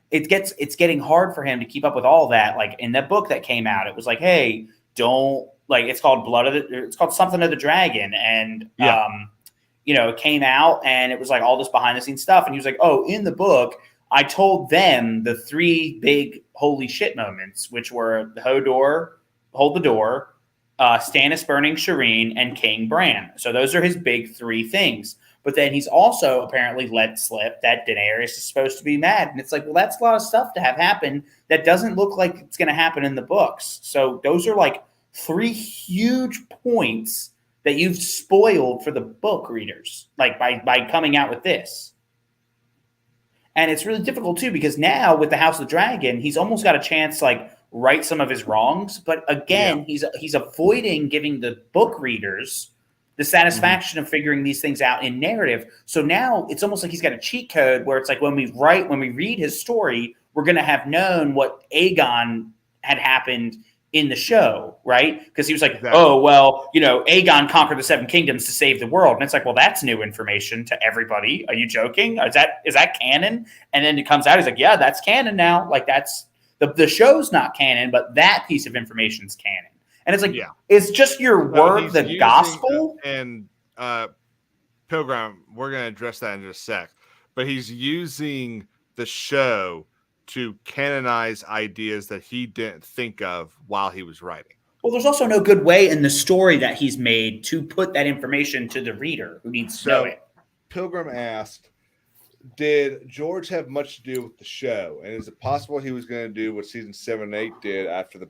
it's getting hard for him to keep up with all that. Like in that book that came out, it was like, hey, don't like it's called it's called something of the dragon, and it came out and it was like all this behind the scenes stuff, and he was like, oh, in the book, I told them the 3 big holy shit moments, which were the Hodor, hold the door, Stannis burning Shireen, and King Bran. So those are his big 3 things. But then he's also apparently let slip that Daenerys is supposed to be mad. And it's like, well, that's a lot of stuff to have happen that doesn't look like it's going to happen in the books. So those are like 3 huge points that you've spoiled for the book readers, like by coming out with this. And it's really difficult too, because now with the House of the Dragon, he's almost got a chance to like right some of his wrongs. But again, he's avoiding giving the book readers the satisfaction of figuring these things out in narrative. So now it's almost like he's got a cheat code where it's like when we read his story, we're going to have known what Aegon had happened in the show, right? Because he was like, oh, well, Aegon conquered the 7 kingdoms to save the world. And it's like, well, that's new information to everybody. Are you joking? Is that canon? And then it comes out, he's like, yeah, that's canon now. Like that's the show's not canon, but that piece of information's canon. And it's like, it's just your word, the gospel. And Pilgrim, we're going to address that in just a sec. But he's using the show to canonize ideas that he didn't think of while he was writing. Well, there's also no good way in the story that he's made to put that information to the reader who needs to know it. Pilgrim asked, did George have much to do with the show? And is it possible he was going to do what season 7 and 8 did after the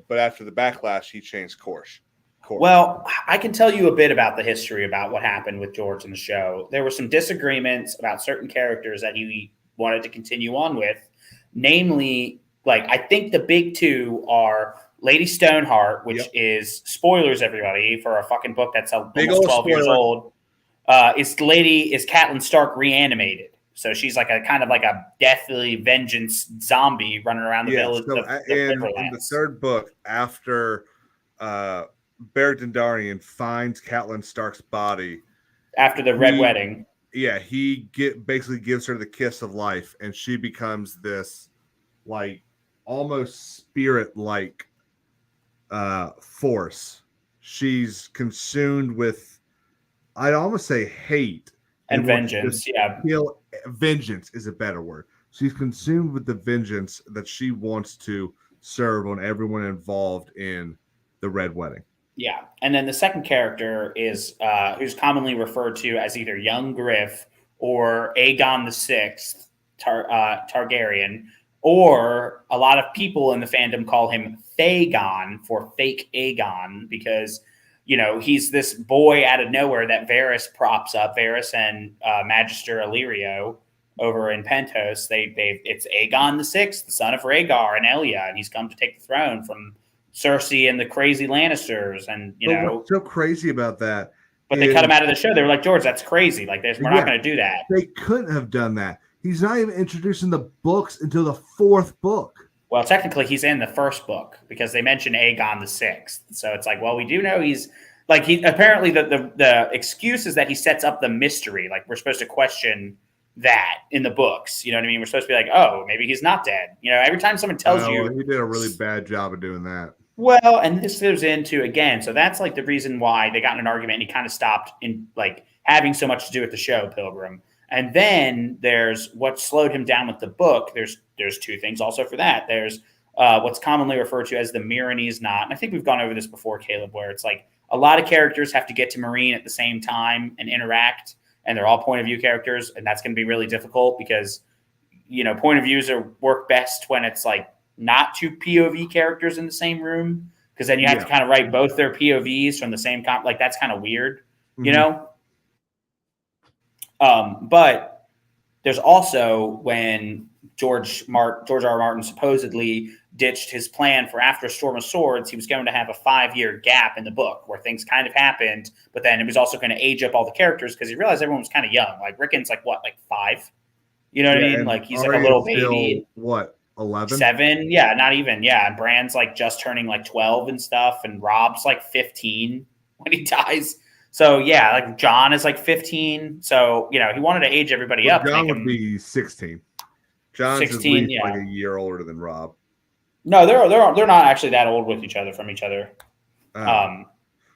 but after the backlash, he changed course? Well, I can tell you a bit about the history about what happened with George in the show. There were some disagreements about certain characters that he wanted to continue on with. Namely, like, I think the big 2 are Lady Stoneheart, which is spoilers, everybody, for a fucking book that's almost 12 years old. Is Catelyn Stark reanimated? So she's like a kind of like a deathly vengeance zombie running around the village. So in the 3rd book, after Beric Dondarrion finds Catelyn Stark's body after the Red Wedding, he basically gives her the kiss of life, and she becomes this like almost spirit-like force. She's consumed with, I'd almost say, hate and vengeance. Vengeance is a better word. She's consumed with the vengeance that she wants to serve on everyone involved in the Red Wedding. Yeah, and then the second character is who's commonly referred to as either Young Griff or Aegon the Sixth Targaryen, or a lot of people in the fandom call him Fagon for fake Aegon, because he's this boy out of nowhere that Varys props up. Varys and Magister Illyrio over in Pentos, it's Aegon the Sixth, the son of Rhaegar and Elia, and he's come to take the throne from Cersei and the crazy Lannisters. And what's so crazy about that? But they cut him out of the show. They were like, George, that's crazy. Like, we're not going to do that. They couldn't have done that. He's not even introducing the books until the 4th book. Well, technically, he's in the 1st book because they mention Aegon the Sixth. So it's like, well, we do know he's like apparently the excuse is that he sets up the mystery. Like, we're supposed to question that in the books. You know what I mean? We're supposed to be like, oh, maybe he's not dead. Every time someone tells you, he did a really bad job of doing that. Well, and this goes into, again, so that's like the reason why they got in an argument and he kind of stopped in like having so much to do with the show, Pilgrim. And then there's what slowed him down with the book. There's 2 things also for that. There's what's commonly referred to as the Myronese knot. And I think we've gone over this before, Caleb, where it's like a lot of characters have to get to Meereen at the same time and interact, and they're all point of view characters. And that's going to be really difficult because, point of views work best when it's like not 2 POV characters in the same room, because then you have to kind of write both their POVs from the same like that's kind of weird, But there's also when George R. R. Martin supposedly ditched his plan for after Storm of Swords. He was going to have a 5-year gap in the book where things kind of happened, but then it was also going to age up all the characters because he realized everyone was kind of young. Like Rickon's like 5? You know what I mean? Like he's like a little baby. What, 11? 7? Yeah, not even. Yeah, and Bran's like just turning like 12 and stuff, and Rob's like 15 when he dies. So yeah, like John is like 15. So he wanted to age everybody up. John would be 16. John's 16, at least like a year older than Rob. No, they're not actually that old with each other from each other.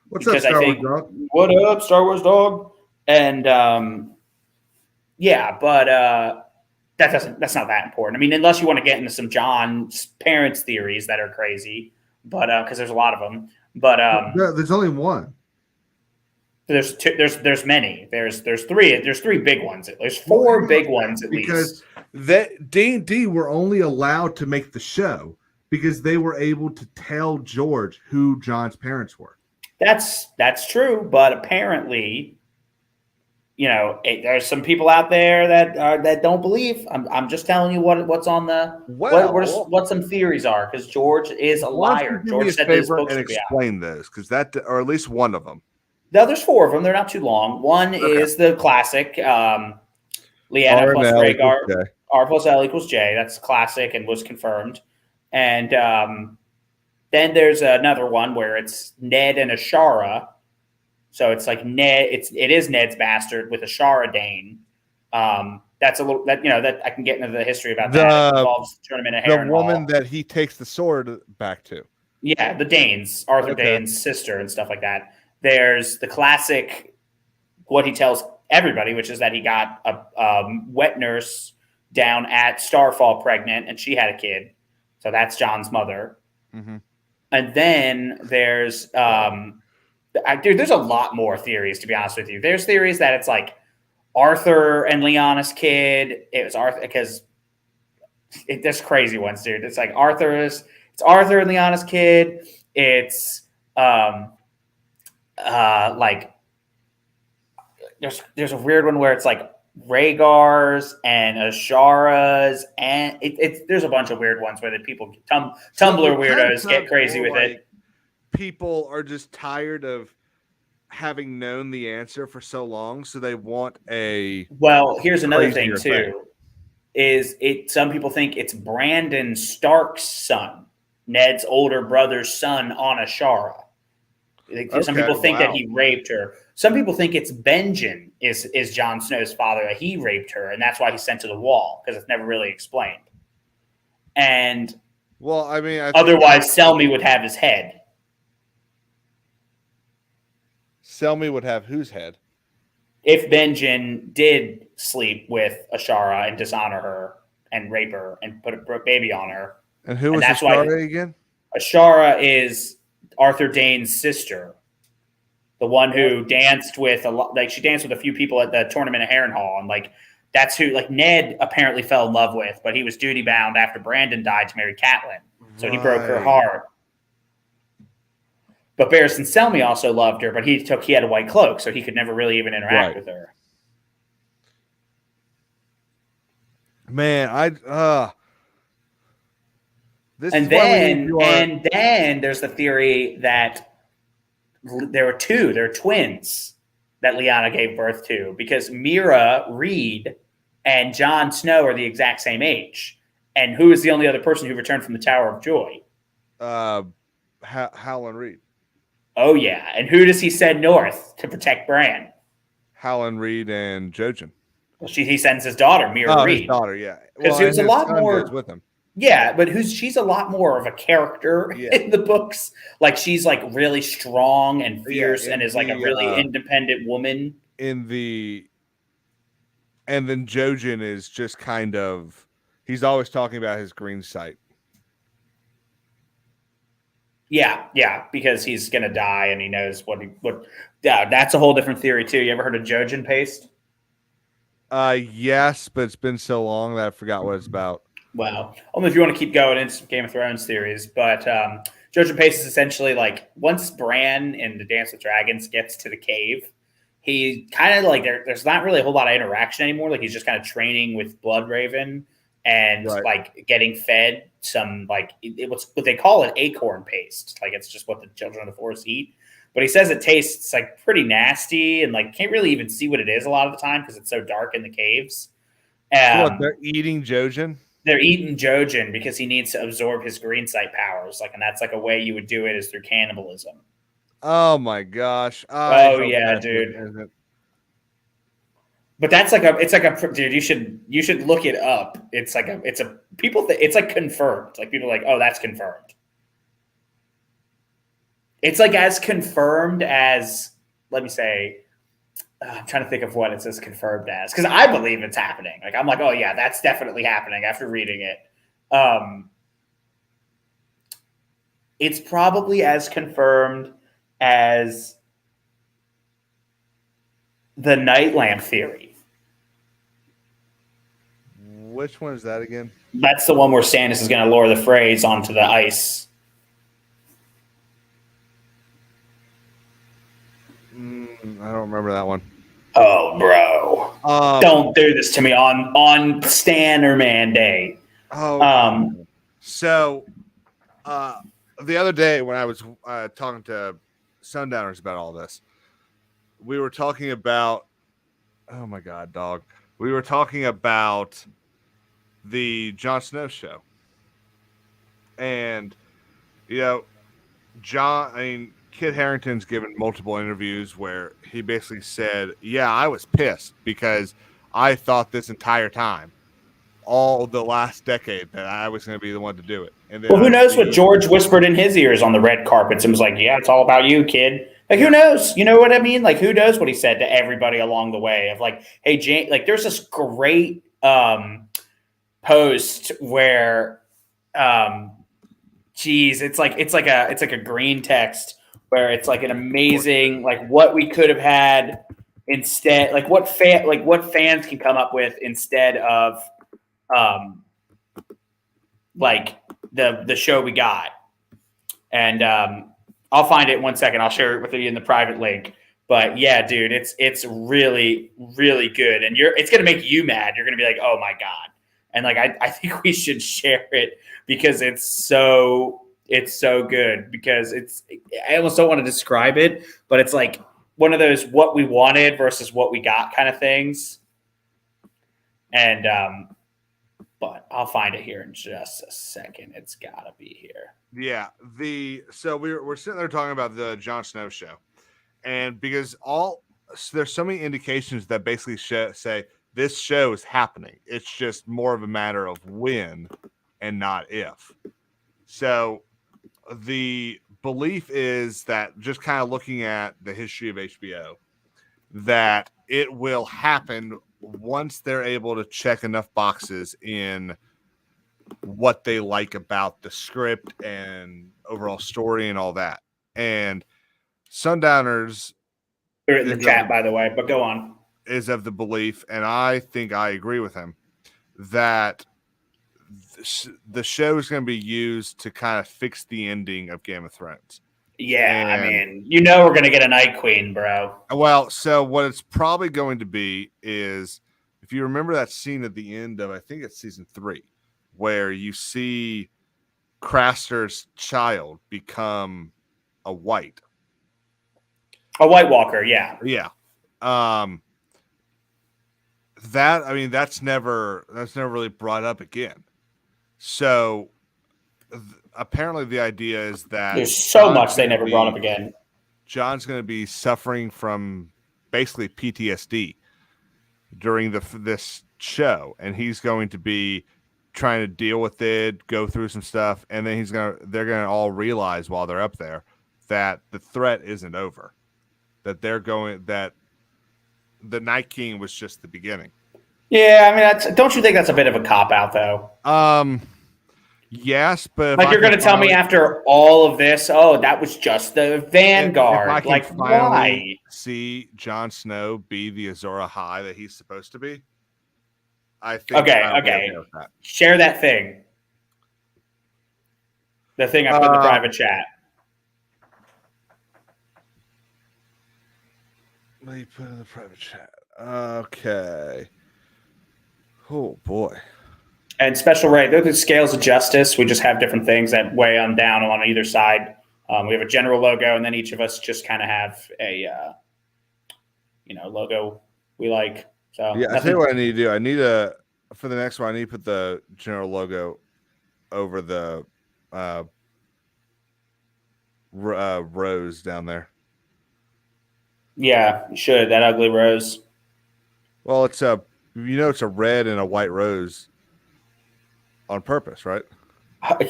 What's up, Star Wars dog? What up, Star Wars dog? And but that's not that important. I mean, unless you want to get into some John's parents theories that are crazy, but because there's a lot of them. But there's only one. There's two. There's many. There's three. There's 3 big ones. There's 4 big ones at least. Because D&D were only allowed to make the show because they were able to tell George who John's parents were. That's true, but apparently, there's some people out there that don't believe. I'm just telling you what's on the what some theories are, because George is a liar. George said this book should be out. Explain those, because or at least one of them. No, there's 4 of them. They're not too long. One is the classic Leanna plus Rhaegar. R plus L equals J. That's classic and was confirmed. And then there's another one where it's Ned and Ashara. So it's like Ned. It is Ned's bastard with Ashara Dane. That's a little that I can get into the history about that. It involves the Tournament of Harrenhal. The woman that he takes the sword back to. Yeah, the Danes, Arthur Dane's sister and stuff like that. There's the classic, what he tells everybody, which is that he got a wet nurse down at Starfall pregnant, and she had a kid. So that's John's mother. Mm-hmm. And then there's, there's a lot more theories, to be honest with you. There's theories that it's like Arthur and Lyanna's kid. It was Arthur, because there's crazy ones, dude. It's like it's Arthur and Lyanna's kid. It's, like there's a weird one where it's like Rhaegar's and Ashara's, and there's a bunch of weird ones where the people Tumblr weirdos get crazy with it. People are just tired of having known the answer for so long, so they want a. Well, here's another thing too. Some people think it's Brandon Stark's son, Ned's older brother's son, on Ashara. Some people think that he raped her. Some people think it's Benjen is Jon Snow's father, that he raped her, and that's why he's sent to the wall, because it's never really explained. And otherwise, Selmy would have his head. Selmy would have whose head? If Benjen did sleep with Ashara and dishonor her and rape her and put a baby on her. And who was Ashara again? Ashara is Arthur Dane's sister, the one who danced with she danced with a few people at the Tournament of Harrenhal, and that's who Ned apparently fell in love with, but he was duty bound after Brandon died to marry Catelyn, so he broke her heart. But Barristan Selmy also loved her, but he had a white cloak, so he could never really even interact with her. Man, and then there's the theory that there are twins that Lyanna gave birth to, because Mira Reed and Jon Snow are the exact same age. And who is the only other person who returned from the Tower of Joy? Howland Reed. Oh, yeah. And who does he send north to protect Bran? Howland Reed and Jojen. Well, he sends his daughter, Mira Reed. His daughter, yeah. Because there's a lot more with him. Yeah, but she's a lot more of a character in the books. Like, she's really strong and fierce, and is a really independent woman. And then Jojen is just kind of, he's always talking about his green sight. Yeah, because he's gonna die and he knows what. Yeah, that's a whole different theory too. You ever heard of Jojen paste? Yes, but it's been so long that I forgot what it's about. Well, only if you want to keep going into some Game of Thrones theories. But Jojen paste is essentially once Bran in the Dance with Dragons gets to the cave, he kind of there's not really a whole lot of interaction anymore. He's just kind of training with Bloodraven, and Right. like getting fed some like what's what they call it acorn paste. Like it's just what the children of the forest eat. But he says it tastes like pretty nasty and like can't really even see what it is a lot of the time because it's so dark in the caves. So what, they're eating Jojen? They're eating Jojen because he needs to absorb his green sight powers. Like, and that's like a way you would do it is through cannibalism. Oh my gosh! Oh yeah, dude. But that's like it's like a dude. You should look it up. It's like it's like confirmed. Like people are like, oh, that's confirmed. It's like as confirmed as, let me say, I'm trying to think of what it says confirmed as because I believe it's happening. Like I'm like, oh yeah, that's definitely happening after reading it. It's probably as confirmed as the night lamp theory. Which one is that again? That's the one where Stannis is going to lower the Freys onto the ice. I don't remember that one. Oh, bro. Don't do this to me on Stan or Man Day. So the other day when I was talking to Sundowners about all this, we were talking about, oh my God, dog. We were talking about the Jon Snow show. And, you know, Kit Harington's given multiple interviews where he basically said, yeah, I was pissed because I thought this entire time, all the last decade, that I was going to be the one to do it. And then well, who knows what George whispered in his ears on the red carpets and was like, yeah, it's all about you, kid. Like, who knows? You know what I mean? Like, who knows what he said to everybody along the way of like, hey, Jane, like there's this great post where it's like a green text where it's like an amazing like what we could have had instead, like what fans can come up with instead of like the show we got. And I'll find it in 1 second. I'll share it with you in the private link. But yeah, dude, it's really, really good. And it's gonna make you mad. You're gonna be like, oh my God. And like I think we should share it because it's so good because I almost don't want to describe it, but it's like one of those what we wanted versus what we got kind of things. And but I'll find it here in just a second. It's gotta be here. Yeah, so we're sitting there talking about the Jon Snow show, and because there's so many indications that basically say this show is happening. It's just more of a matter of when and not if. So the belief is that just kind of looking at the history of HBO, that it will happen once they're able to check enough boxes in what they like about the script and overall story and all that. And Sundowners, they're in the chat, by the way, but go on, is of the belief, and I think I agree with him, that the show is going to be used to kind of fix the ending of Game of Thrones. Yeah, I mean, we're going to get a Night Queen, bro. Well, so what it's probably going to be is, if you remember that scene at the end of, I think it's season 3, where you see Craster's child become a White Walker, yeah. Yeah. That's never really brought up again. So apparently the idea is that there's so much they never brought up again. John's going to be suffering from basically PTSD during this show, and he's going to be trying to deal with it, go through some stuff, and then they're going to all realize while they're up there that the threat isn't over. That that the Night King was just the beginning. Yeah, I mean, don't you think that's a bit of a cop out, though? Yes, but like you're going to tell me after all of this, oh, that was just the Vanguard. If I can like, finally why? see Jon Snow be the Azor Ahai that he's supposed to be, I think. Okay. Share that thing. The thing I put in the private chat. Let me put in the private chat. Okay. Oh boy. And special right, they're the scales of justice. We just have different things that weigh on down on either side. We have a general logo, and then each of us just kind of have a logo we like. So Yeah, I tell you what I need to do. I need for the next one. I need to put the general logo over the rose down there. Yeah, you should. That ugly rose. Well, it's a red and a white rose on purpose, right?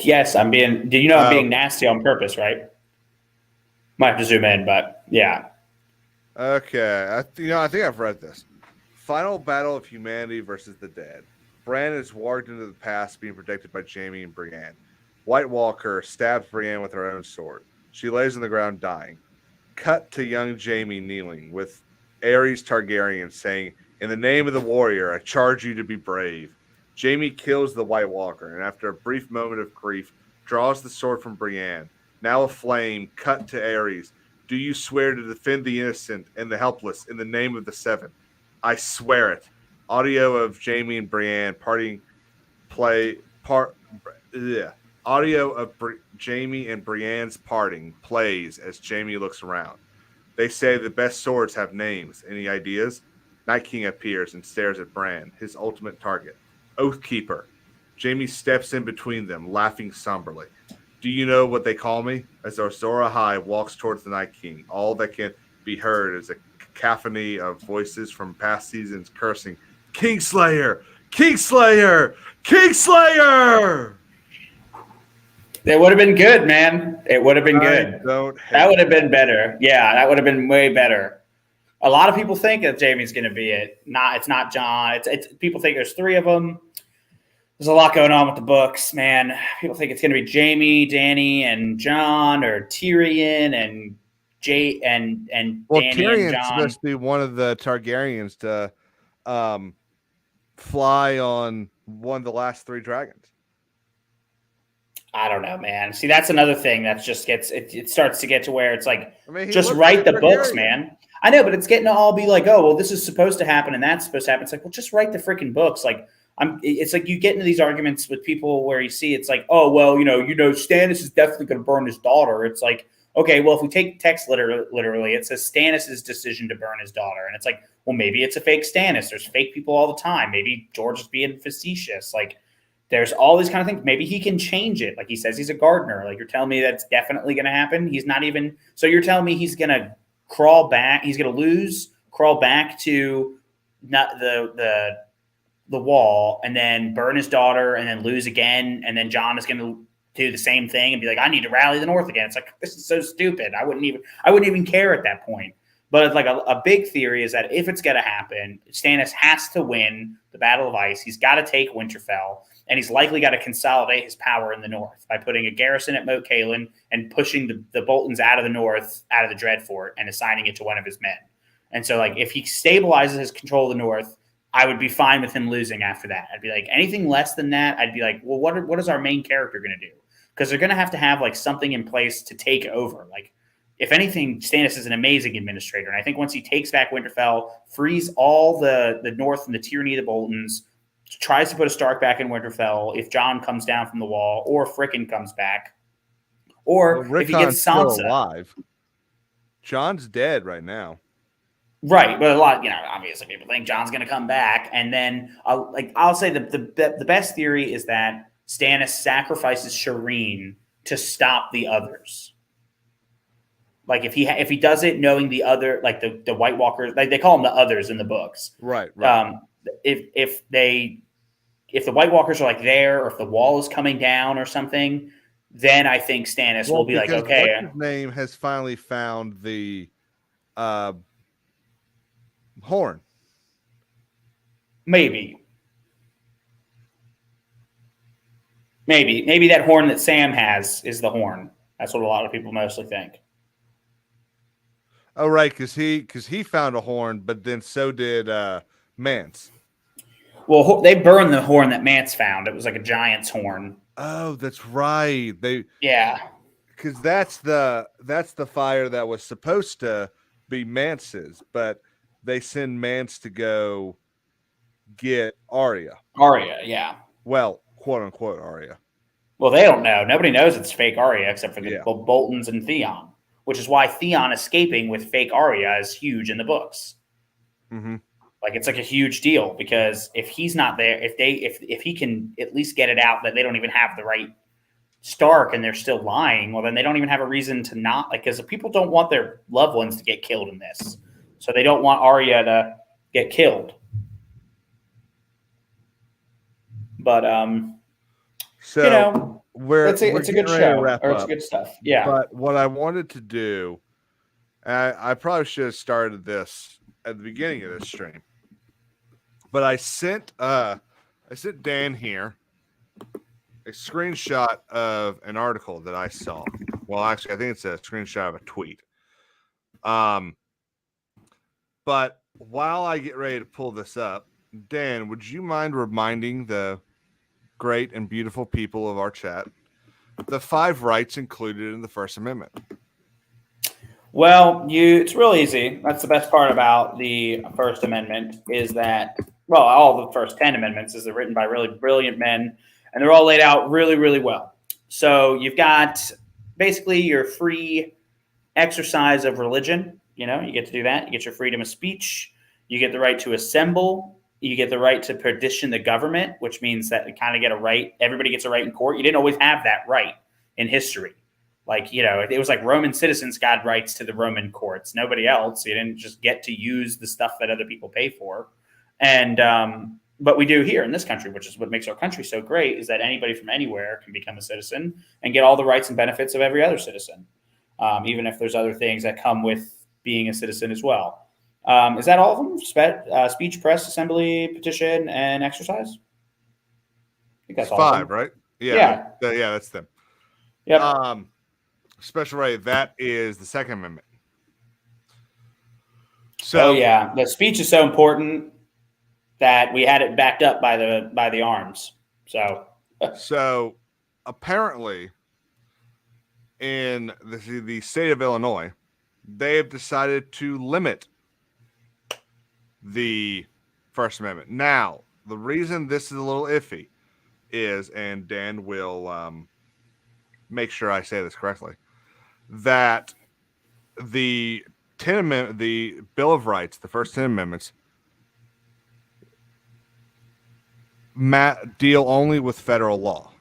Yes, I'm being. Do you know I'm being nasty on purpose, right? Might have to zoom in, but yeah. Okay, I think I've read this. Final battle of humanity versus the dead. Bran is warged into the past, being protected by Jaime and Brienne. White Walker stabs Brienne with her own sword. She lays on the ground dying. Cut to young Jaime kneeling, with Aerys Targaryen saying, "In the name of the warrior, I charge you to be brave." Jaime kills the White Walker, and after a brief moment of grief, draws the sword from Brienne. Now aflame, cut to Aerys. "Do you swear to defend the innocent and the helpless in the name of the Seven?" "I swear it." Audio of Jaime and Brienne parting Audio of Jaime and Brienne's parting plays as Jaime looks around. They say the best swords have names. Any ideas? Night King appears and stares at Bran, his ultimate target. Oathkeeper. Jaime steps in between them, laughing somberly. "Do you know what they call me?" As Azor Ahai walks towards the Night King, all that can be heard is a cacophony of voices from past seasons cursing, "Kingslayer! Kingslayer! Kingslayer!" It would have been good, man. It would have been good. That would have been better. Yeah, that would have been way better. A lot of people think that Jaime's going to be it. It's not Jon. It's people think there's 3 of them. There's a lot going on with the books, man. People think it's going to be Jaime, Dany, and Jon, or Tyrion and well, Dany Tyrion's and Jon. supposed to be one of the Targaryens to fly on one of the last 3 dragons. I don't know, man. See, that's another thing that just gets it starts to get to where it's like, just looks write like the a books, Targaryen. man. I know, but it's getting to all be like, oh, well, this is supposed to happen and that's supposed to happen. It's like, well, just write the freaking books. Like, it's like you get into these arguments with people where you see it's like, oh, well, Stannis is definitely going to burn his daughter. It's like, okay, well, if we take text literally, it says Stannis' decision to burn his daughter. And it's like, well, maybe it's a fake Stannis. There's fake people all the time. Maybe George is being facetious. Like, there's all these kind of things. Maybe he can change it. Like he says he's a gardener. Like you're telling me that's definitely going to happen. He's not even. So you're telling me he's going to crawl back. He's going to lose, crawl back to not the wall, and then burn his daughter, and then lose again, and then Jon is going to do the same thing and be like, I need to rally the North again. It's like, this is so stupid. I wouldn't even care at that point. But it's like a big theory is that if it's going to happen, Stannis has to win the Battle of Ice. He's got to take Winterfell, and he's likely got to consolidate his power in the North by putting a garrison at Moat Cailin and pushing the Boltons out of the North, out of the Dreadfort, and assigning it to one of his men. And so, like, if he stabilizes his control of the North, I would be fine with him losing after that. I'd be like, anything less than that, I'd be like, well, what is our main character going to do? Because they're going to have like something in place to take over. Like, if anything, Stannis is an amazing administrator. And I think once he takes back Winterfell, frees all the North and the tyranny of the Boltons, tries to put a Stark back in Winterfell, if Jon comes down from the wall, or Frickin comes back, or if he gets Sansa. Still alive. Jon's dead right now. Right, but a lot, obviously people think Jon's going to come back, and then I'll say the best theory is that Stannis sacrifices Shireen to stop the others. Like if he does it knowing the other, like the White Walkers, like they call them the others in the books. Right. If the White Walkers are like there, or if the wall is coming down or something, then I think Stannis will be like, okay. What's his name has finally found the horn. Maybe that horn that Sam has is the horn. That's what a lot of people mostly think. Oh, right, because he found a horn, but then so did Mance. Well, they burned the horn that Mance found. It was like a giant's horn. Oh, that's right. Because that's the fire that was supposed to be Mance's, but they send Mance to go get Arya. Arya, yeah. Well, quote unquote Arya. Well, they don't know. Nobody knows it's fake Arya except for the Yeah. Boltons and Theon, which is why Theon escaping with fake Arya is huge in the books. Mm-hmm. Like it's like a huge deal because if he's not there, if he can at least get it out that they don't even have the right Stark and they're still lying, well then they don't even have a reason to not, like, because people don't want their loved ones to get killed in this, so they don't want Arya to get killed. But So you know, we're it's a getting good ready to show, wrap or it's up. good stuff. Yeah. But what I wanted to do, I probably should have started this at the beginning of this stream, but I sent Dan here a screenshot of an article that I saw. Well, actually, I think it's a screenshot of a tweet. But while I get ready to pull this up, Dan, would you mind reminding the great and beautiful people of our chat the 5 rights included in the First Amendment? Well, it's real easy. That's the best part about the First Amendment is that, well, all the first 10 amendments is they're written by really brilliant men, and they're all laid out really, really well. So you've got basically your free exercise of religion. You know, you get to do that. You get your freedom of speech. You get the right to assemble. You get the right to petition the government, which means that you kind of get a right. Everybody gets a right in court. You didn't always have that right in history. Like, you know, it was like Roman citizens got rights to the Roman courts. Nobody else. You didn't just get to use the stuff that other people pay for. And but we do here in this country, which is what makes our country so great, is that anybody from anywhere can become a citizen and get all the rights and benefits of every other citizen, even if there's other things that come with being a citizen as well. Is that all of them? Speech, press, assembly, petition, and exercise? I think that's all 5, right? Yeah, that's them. Yep. Special right, that is the Second Amendment. So yeah, the speech is so important that we had it backed up by the arms. So apparently in the state of Illinois, they have decided to limit the First Amendment. Now, the reason this is a little iffy is, and Dan will make sure I say this correctly, that the Bill of Rights, the first 10 amendments, deal only with federal law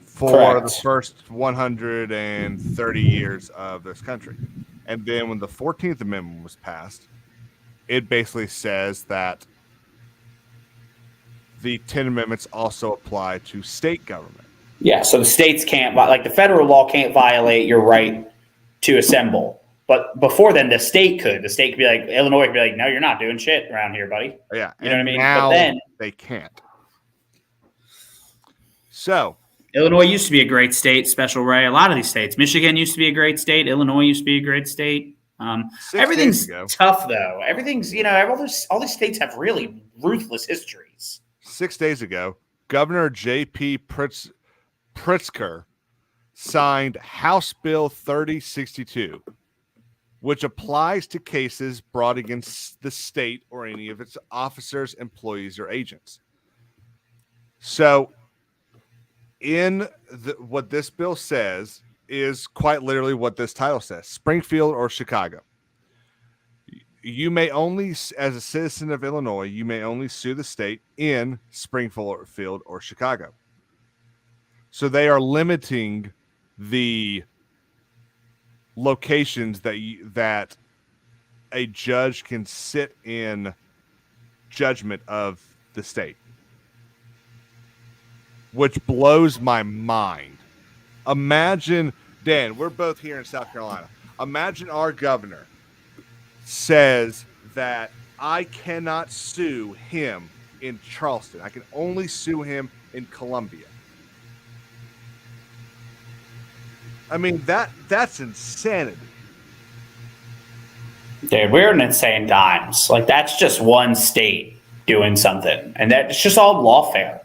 for Correct. the first 130 years of this country. And then when the 14th Amendment was passed, it basically says that the 10 amendments also apply to state government. Yeah, so the states can't, like the federal law can't violate your right to assemble. But before then, the state could. The state could be like, Illinois could be like, no, you're not doing shit around here, buddy. Yeah, you know what I mean? Now but then they can't. So Illinois used to be a great state, Special Ray. A lot of these states. Michigan used to be a great state. Illinois used to be a great state. Everything's tough, though. Everything's, all these states have really ruthless histories. 6 days ago, Governor J.P. Pritzker signed House Bill 3062, which applies to cases brought against the state or any of its officers, employees, or agents. So, what this bill says is quite literally what this title says: Springfield or Chicago. You may only, as a citizen of Illinois, you may only sue the state in Springfield or Chicago. So they are limiting the locations that a judge can sit in judgment of the state, which blows my mind. Imagine, Dan, we're both here in South Carolina. Imagine our governor says that I cannot sue him in Charleston. I can only sue him in Columbia. I mean, that's insanity. Dude, we're in insane times. Like, that's just one state doing something, and that's just all lawfare.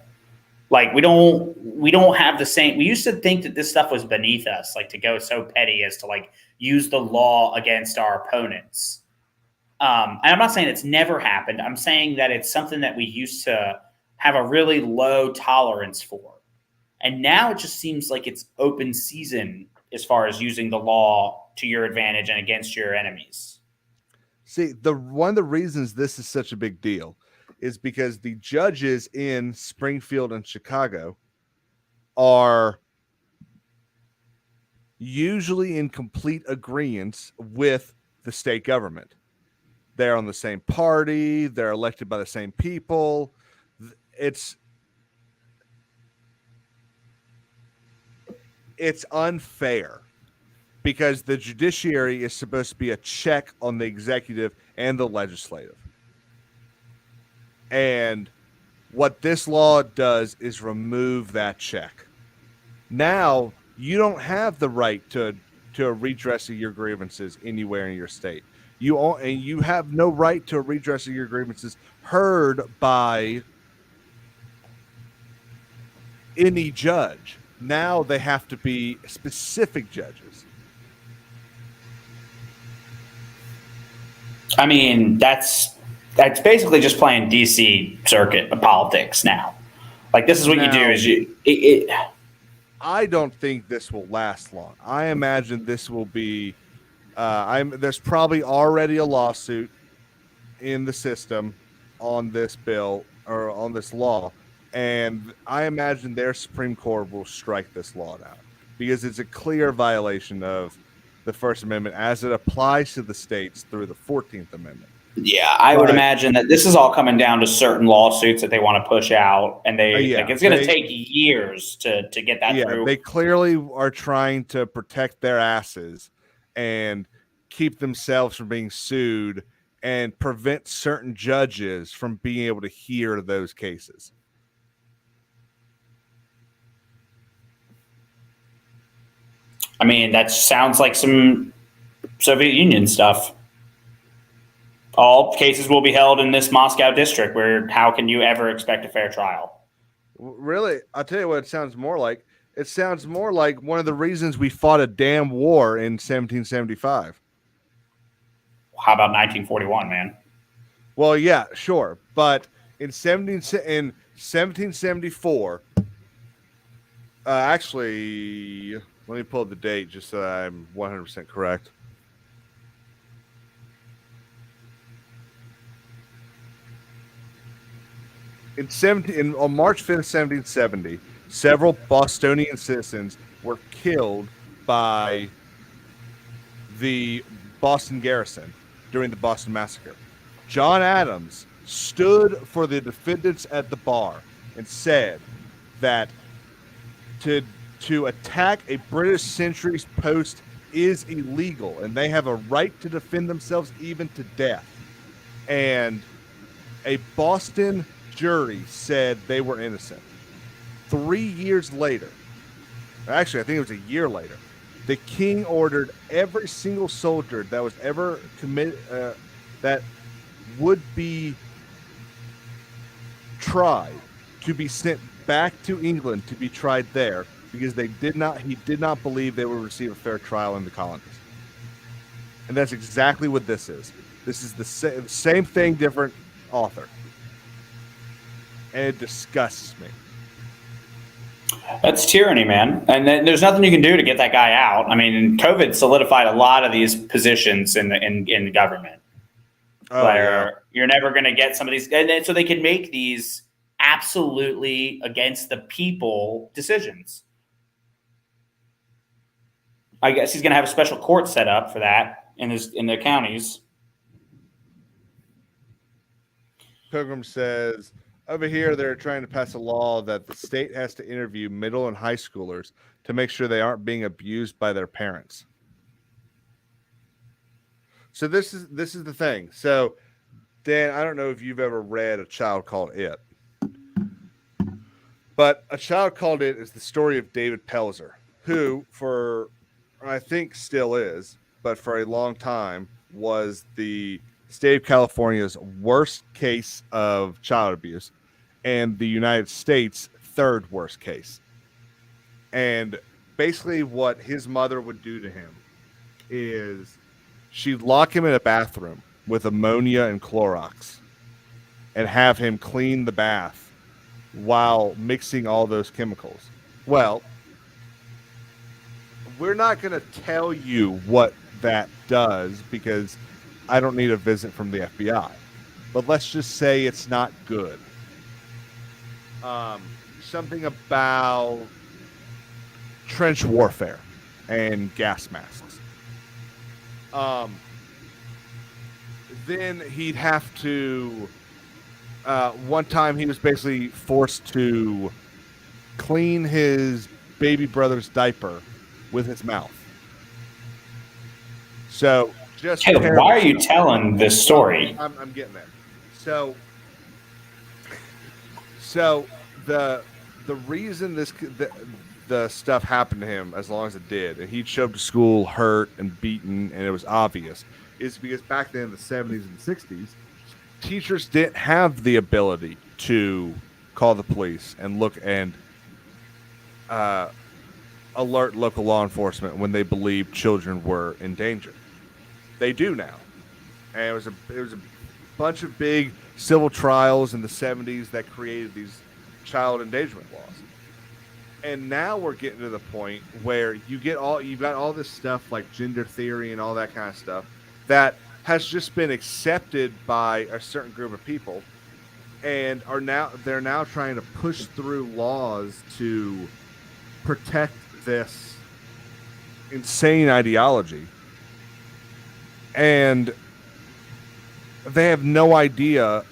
Like, we don't have the same. We used to think that this stuff was beneath us, like to go so petty as to like use the law against our opponents. And I'm not saying it's never happened. I'm saying that it's something that we used to have a really low tolerance for. And now it just seems like it's open season as far as using the law to your advantage and against your enemies. See, one of the reasons this is such a big deal is because the judges in Springfield and Chicago are usually in complete agreement with the state government. They're on the same party. They're elected by the same people. It's unfair because the judiciary is supposed to be a check on the executive and the legislative. And what this law does is remove that check. Now, you don't have the right to a redress of your grievances anywhere in your state. You have no right to a redress of your grievances heard by any judge. Now they have to be specific judges. I mean, that's basically just playing DC circuit of politics now. Like, this is what you do is I don't think this will last long. I imagine this will be there's probably already a lawsuit in the system on this bill or on this law, and I imagine their Supreme Court will strike this law down because it's a clear violation of the First Amendment as it applies to the states through the 14th Amendment. Yeah, I would imagine that this is all coming down to certain lawsuits that they want to push out, and it's going to take years to get that through. They clearly are trying to protect their asses and keep themselves from being sued and prevent certain judges from being able to hear those cases. I mean, that sounds like some Soviet Union stuff. All cases will be held in this Moscow district where how can you ever expect a fair trial? Really, I'll tell you what it sounds more like. It sounds more like one of the reasons we fought a damn war in 1775. How about 1941, man? Well, yeah, sure. But in 1774, actually, let me pull up the date just so I'm 100% correct. On March 5th, 1770, several Bostonian citizens were killed by the Boston garrison during the Boston Massacre. John Adams stood for the defendants at the bar and said that to attack a British sentry's post is illegal, and they have a right to defend themselves even to death. And a Boston jury said they were innocent. 3 years later, actually, I think it was a year later, the king ordered every single soldier that was ever committed, that would be tried, to be sent back to England to be tried there because he did not believe they would receive a fair trial in the colonies. And that's exactly what this is. This is the same thing, different author. And it disgusts me. That's tyranny, man. And there's nothing you can do to get that guy out. I mean, COVID solidified a lot of these positions in the government. Where you're never going to get some of these, and then, so they can make these absolutely against the people decisions. I guess he's going to have a special court set up for that in the counties. Pilgrim says, over here, they're trying to pass a law that the state has to interview middle and high schoolers to make sure they aren't being abused by their parents. So this is the thing. So, Dan, I don't know if you've ever read A Child Called It, but A Child Called It is the story of David Pelzer, who, I think still is, but for a long time was the state of California's worst case of child abuse and the United States' third worst case. And basically what his mother would do to him is she'd lock him in a bathroom with ammonia and Clorox and have him clean the bath while mixing all those chemicals. Well, we're not going to tell you what that does because I don't need a visit from the FBI. But let's just say it's not good. Something about trench warfare and gas masks. Then he'd have to. One time he was basically forced to clean his baby brother's diaper with his mouth. So just Caleb, why are you telling this story? I'm getting there. So the reason the stuff happened to him, as long as it did, and he'd show up to school hurt and beaten, and it was obvious, is because back then in the 70s and 60s, teachers didn't have the ability to call the police and look and alert local law enforcement when they believed children were in danger. They do now, and it was a bunch of big civil trials in the 70s that created these child endangerment laws. And now we're getting to the point where you've got all this stuff like gender theory and all that kind of stuff that has just been accepted by a certain group of people, and they're now trying to push through laws to protect this insane ideology. And they have no idea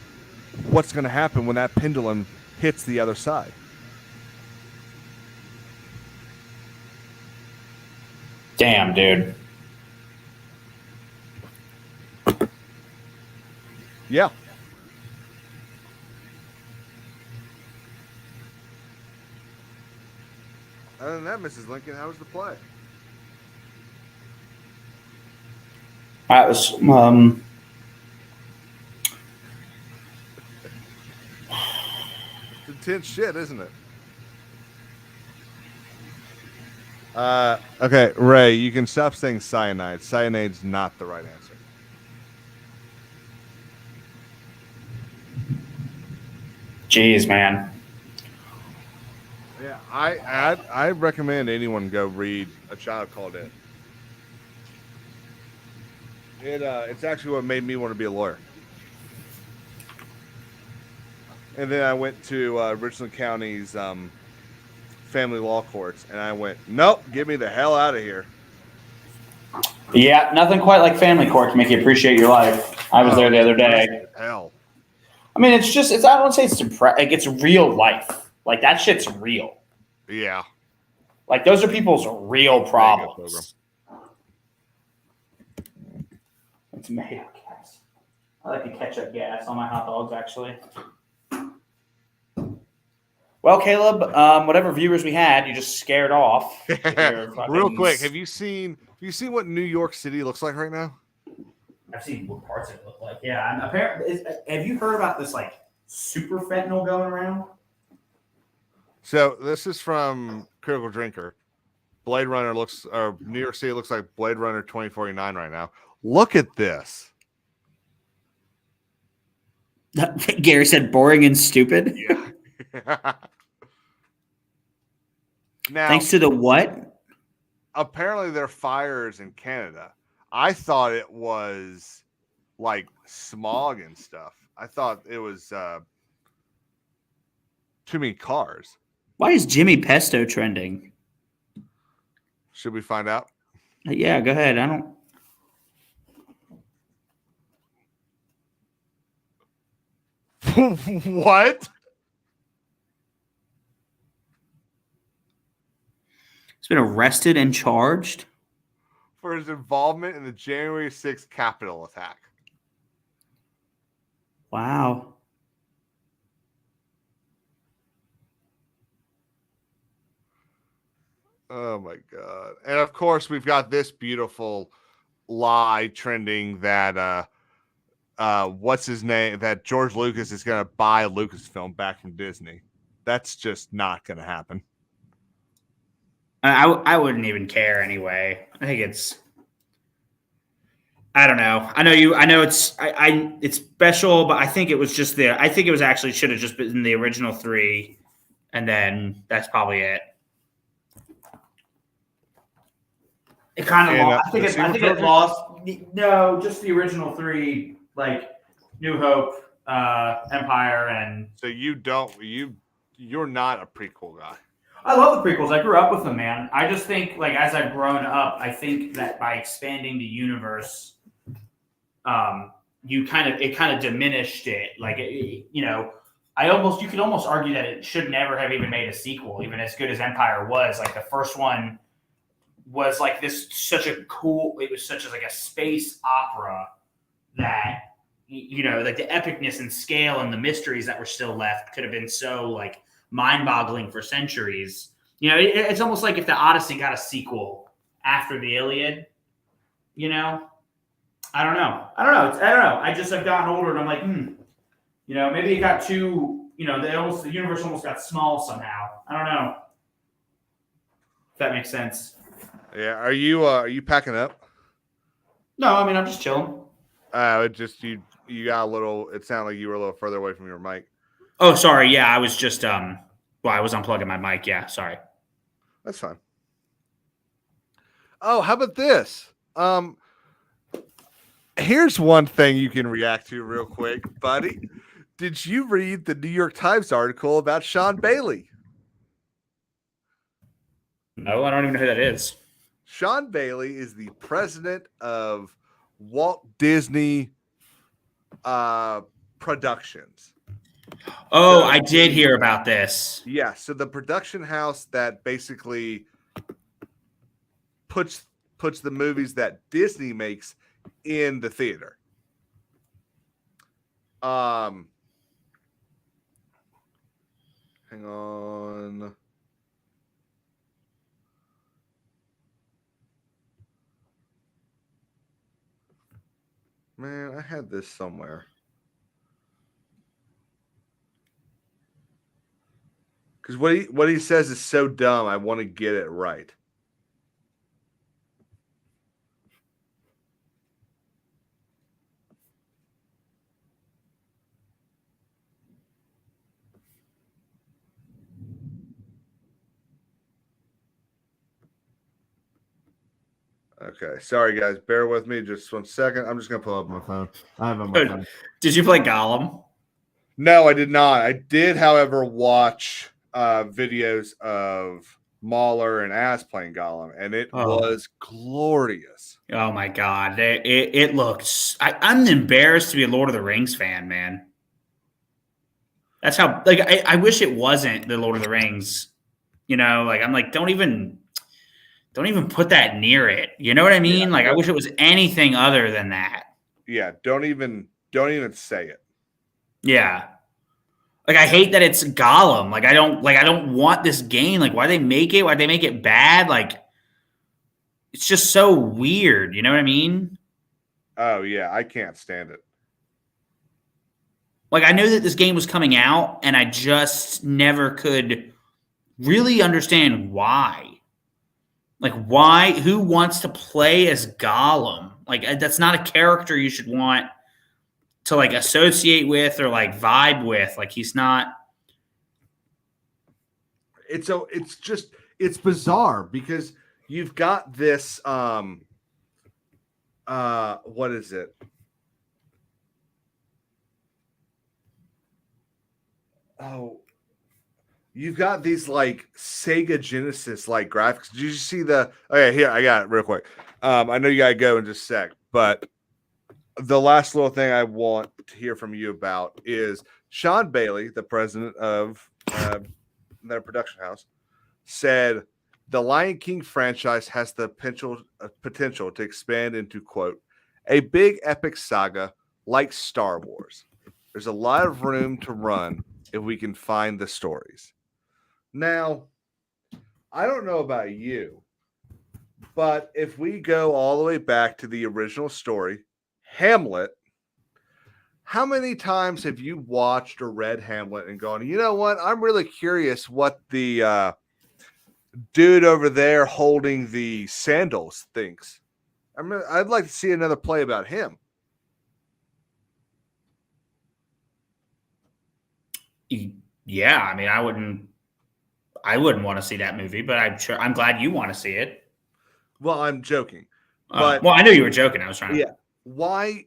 what's going to happen when that pendulum hits the other side. Damn, dude. Yeah. Other than that, Mrs. Lincoln, how was the play? That was It's intense shit, isn't it? Okay, Ray, you can stop saying cyanide. Cyanide's not the right answer. jeez, man. Yeah, I recommend anyone go read A Child Called In. It's actually what made me want to be a lawyer. And then I went to Richland County's family law courts, and I went, nope, get me the hell out of here. Yeah, nothing quite like family court to make you appreciate your life. I was there the other day. Hell. I mean, I don't want to say it's like it's real life. Like that shit's real. Yeah. Like those are people's real problems. It's mayo gas. I like the ketchup gas on my hot dogs, actually. Well, Caleb, whatever viewers we had, you just scared off. Real quick, have you seen what New York City looks like right now? I've seen what parts of it look like. Yeah, and apparently, have you heard about this like super fentanyl going around? So this is from Critical Drinker. New York City looks like Blade Runner 2049 right now. Look at this. Gary said boring and stupid. Yeah. Now, thanks to the what? Apparently there are fires in Canada. I thought it was like smog and stuff. I thought it was too many cars. Why is Jimmy Pesto trending? Should we find out? Yeah, go ahead. I don't. What? He's been arrested and charged for his involvement in the January 6th Capitol attack. Wow. Oh my God. And of course we've got this beautiful lie trending that what's his name, that George Lucas is going to buy Lucasfilm back from Disney. That's just not going to happen. I wouldn't even care anyway. I think I don't know. I know it's special, but I think it was just I think it was actually should have just been the original 3, and then that's probably it. It kind of lost. I think it lost. No, just the original 3, like New Hope, Empire, and. So you're not a prequel guy. I love the prequels. I grew up with them, man. I just think, like, as I've grown up, I think that by expanding the universe, it kind of diminished it. Like, you could almost argue that it should never have even made a sequel, even as good as Empire was. Like, the first one was like it was such as like a space opera that, like the epicness and scale and the mysteries that were still left could have been so like mind-boggling for centuries. It's almost like if the Odyssey got a sequel after the Iliad. I don't know. I've gotten older and I'm like, maybe it got too. The universe almost got small somehow. I don't know if that makes sense. Yeah. Are you packing up? No, I mean I'm just chilling. It just you got a little. It sounded like you were a little further away from your mic. Oh, sorry. Yeah, I was just I was unplugging my mic. Yeah, sorry. That's fine. Oh, how about this? Here's one thing you can react to real quick, buddy. Did you read the New York Times article about Sean Bailey? No, I don't even know who that is. Sean Bailey is the president of Walt Disney Productions. Oh, I did hear about this. Yeah, so the production house that basically puts the movies that Disney makes in the theater. Hang on. Man, I had this somewhere. Because what he says is so dumb, I want to get it right. Okay, sorry guys, bear with me just 1 second. I'm just gonna pull up my phone. I have it on my phone. Did you play Gollum? No, I did not. I did, however, watch videos of Mahler and Az playing Gollum, and it was glorious. Oh my god, it looks. I'm embarrassed to be a Lord of the Rings fan, man. That's how. Like, I wish it wasn't the Lord of the Rings. I'm like, don't even put that near it. You know what I mean? Yeah, I wish it was anything other than that. Yeah, don't even say it. Yeah. Like, I hate that it's Gollum. I don't want this game. Like, why they make it? Why they make it bad? Like, it's just so weird. You know what I mean? Oh yeah, I can't stand it. Like, I knew that this game was coming out, and I just never could really understand why. Like, why? Who wants to play as Gollum? Like, that's not a character you should want to, like, associate with or, like, vibe with. Like, he's not. It's bizarre because you've got this, what is it? Oh, you've got these like Sega Genesis like graphics. Did you see the? Okay, here I got it real quick. I know you gotta go in just a sec, but the last little thing I want to hear from you about is Sean Bailey, the president of their production house, said the Lion King franchise has the potential to expand into, quote, a big epic saga like Star Wars. There's a lot of room to run if we can find the stories. Now, I don't know about you, but if we go all the way back to the original story, Hamlet, how many times have you watched or read Hamlet and gone, you know what? I'm really curious what the dude over there holding the sandals thinks. I'd like to see another play about him. Yeah, I mean, I wouldn't want to see that movie, but I'm glad you want to see it. Well, I'm joking, but well, I knew you were joking. I was trying to. Yeah. Why?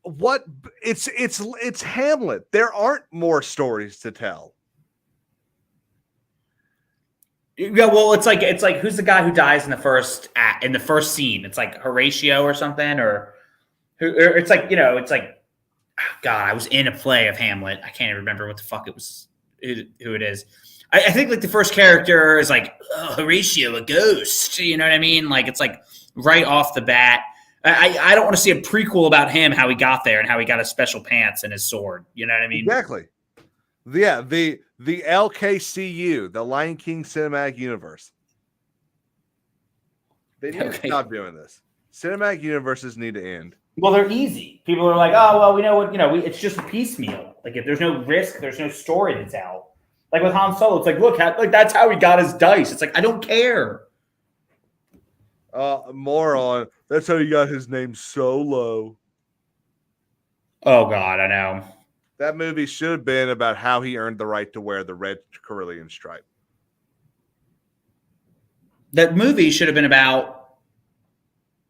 What? It's Hamlet. There aren't more stories to tell. Yeah, well, it's like who's the guy who dies in the first act, in the first scene? It's like Horatio or something, or it's like it's like God. I was in a play of Hamlet. I can't even remember what the fuck it was. Who it is? I think like the first character is like Horatio, a ghost. You know what I mean? Like it's like right off the bat. I don't want to see a prequel about him, how he got there and how he got his special pants and his sword. You know what I mean? Exactly. Yeah, the LKCU, the Lion King Cinematic Universe. They need to stop doing this. Cinematic universes need to end. Well, they're easy. People are like, oh, well, we know what, it's just a piecemeal. Like if there's no risk, there's no story to tell. Like with Han Solo, it's like, look, like that's how he got his dice. It's like, I don't care. Moron. That's how he got his name Solo. Oh, God, I know. That movie should have been about how he earned the right to wear the red Carillion stripe. That movie should have been about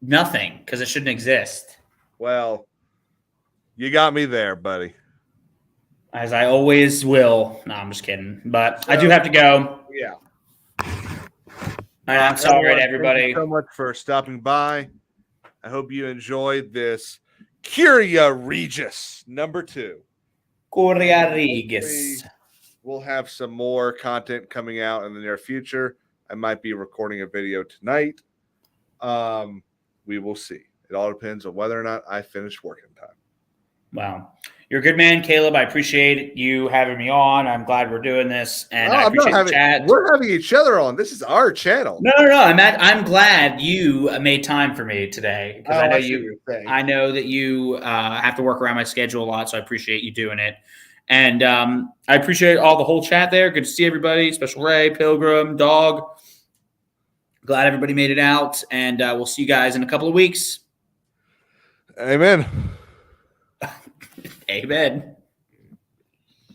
nothing because it shouldn't exist. Well, you got me there, buddy. As I always will. No, I'm just kidding. But I do have to go. Yeah. I'm sorry, everybody. Thank you so much for stopping by. I hope you enjoyed this Curia Regis #2. Curia Regis. We'll have some more content coming out in the near future. I might be recording a video tonight. We will see. It all depends on whether or not I finish working time. Wow. You're a good man, Caleb. I appreciate you having me on. I'm glad we're doing this. And I appreciate the chat. We're having each other on. This is our channel. No. I'm glad you made time for me today. Because I know that you have to work around my schedule a lot, so I appreciate you doing it. And I appreciate the whole chat there. Good to see everybody. Special Ray, Pilgrim, Dog. Glad everybody made it out. And we'll see you guys in a couple of weeks. Amen. Amen.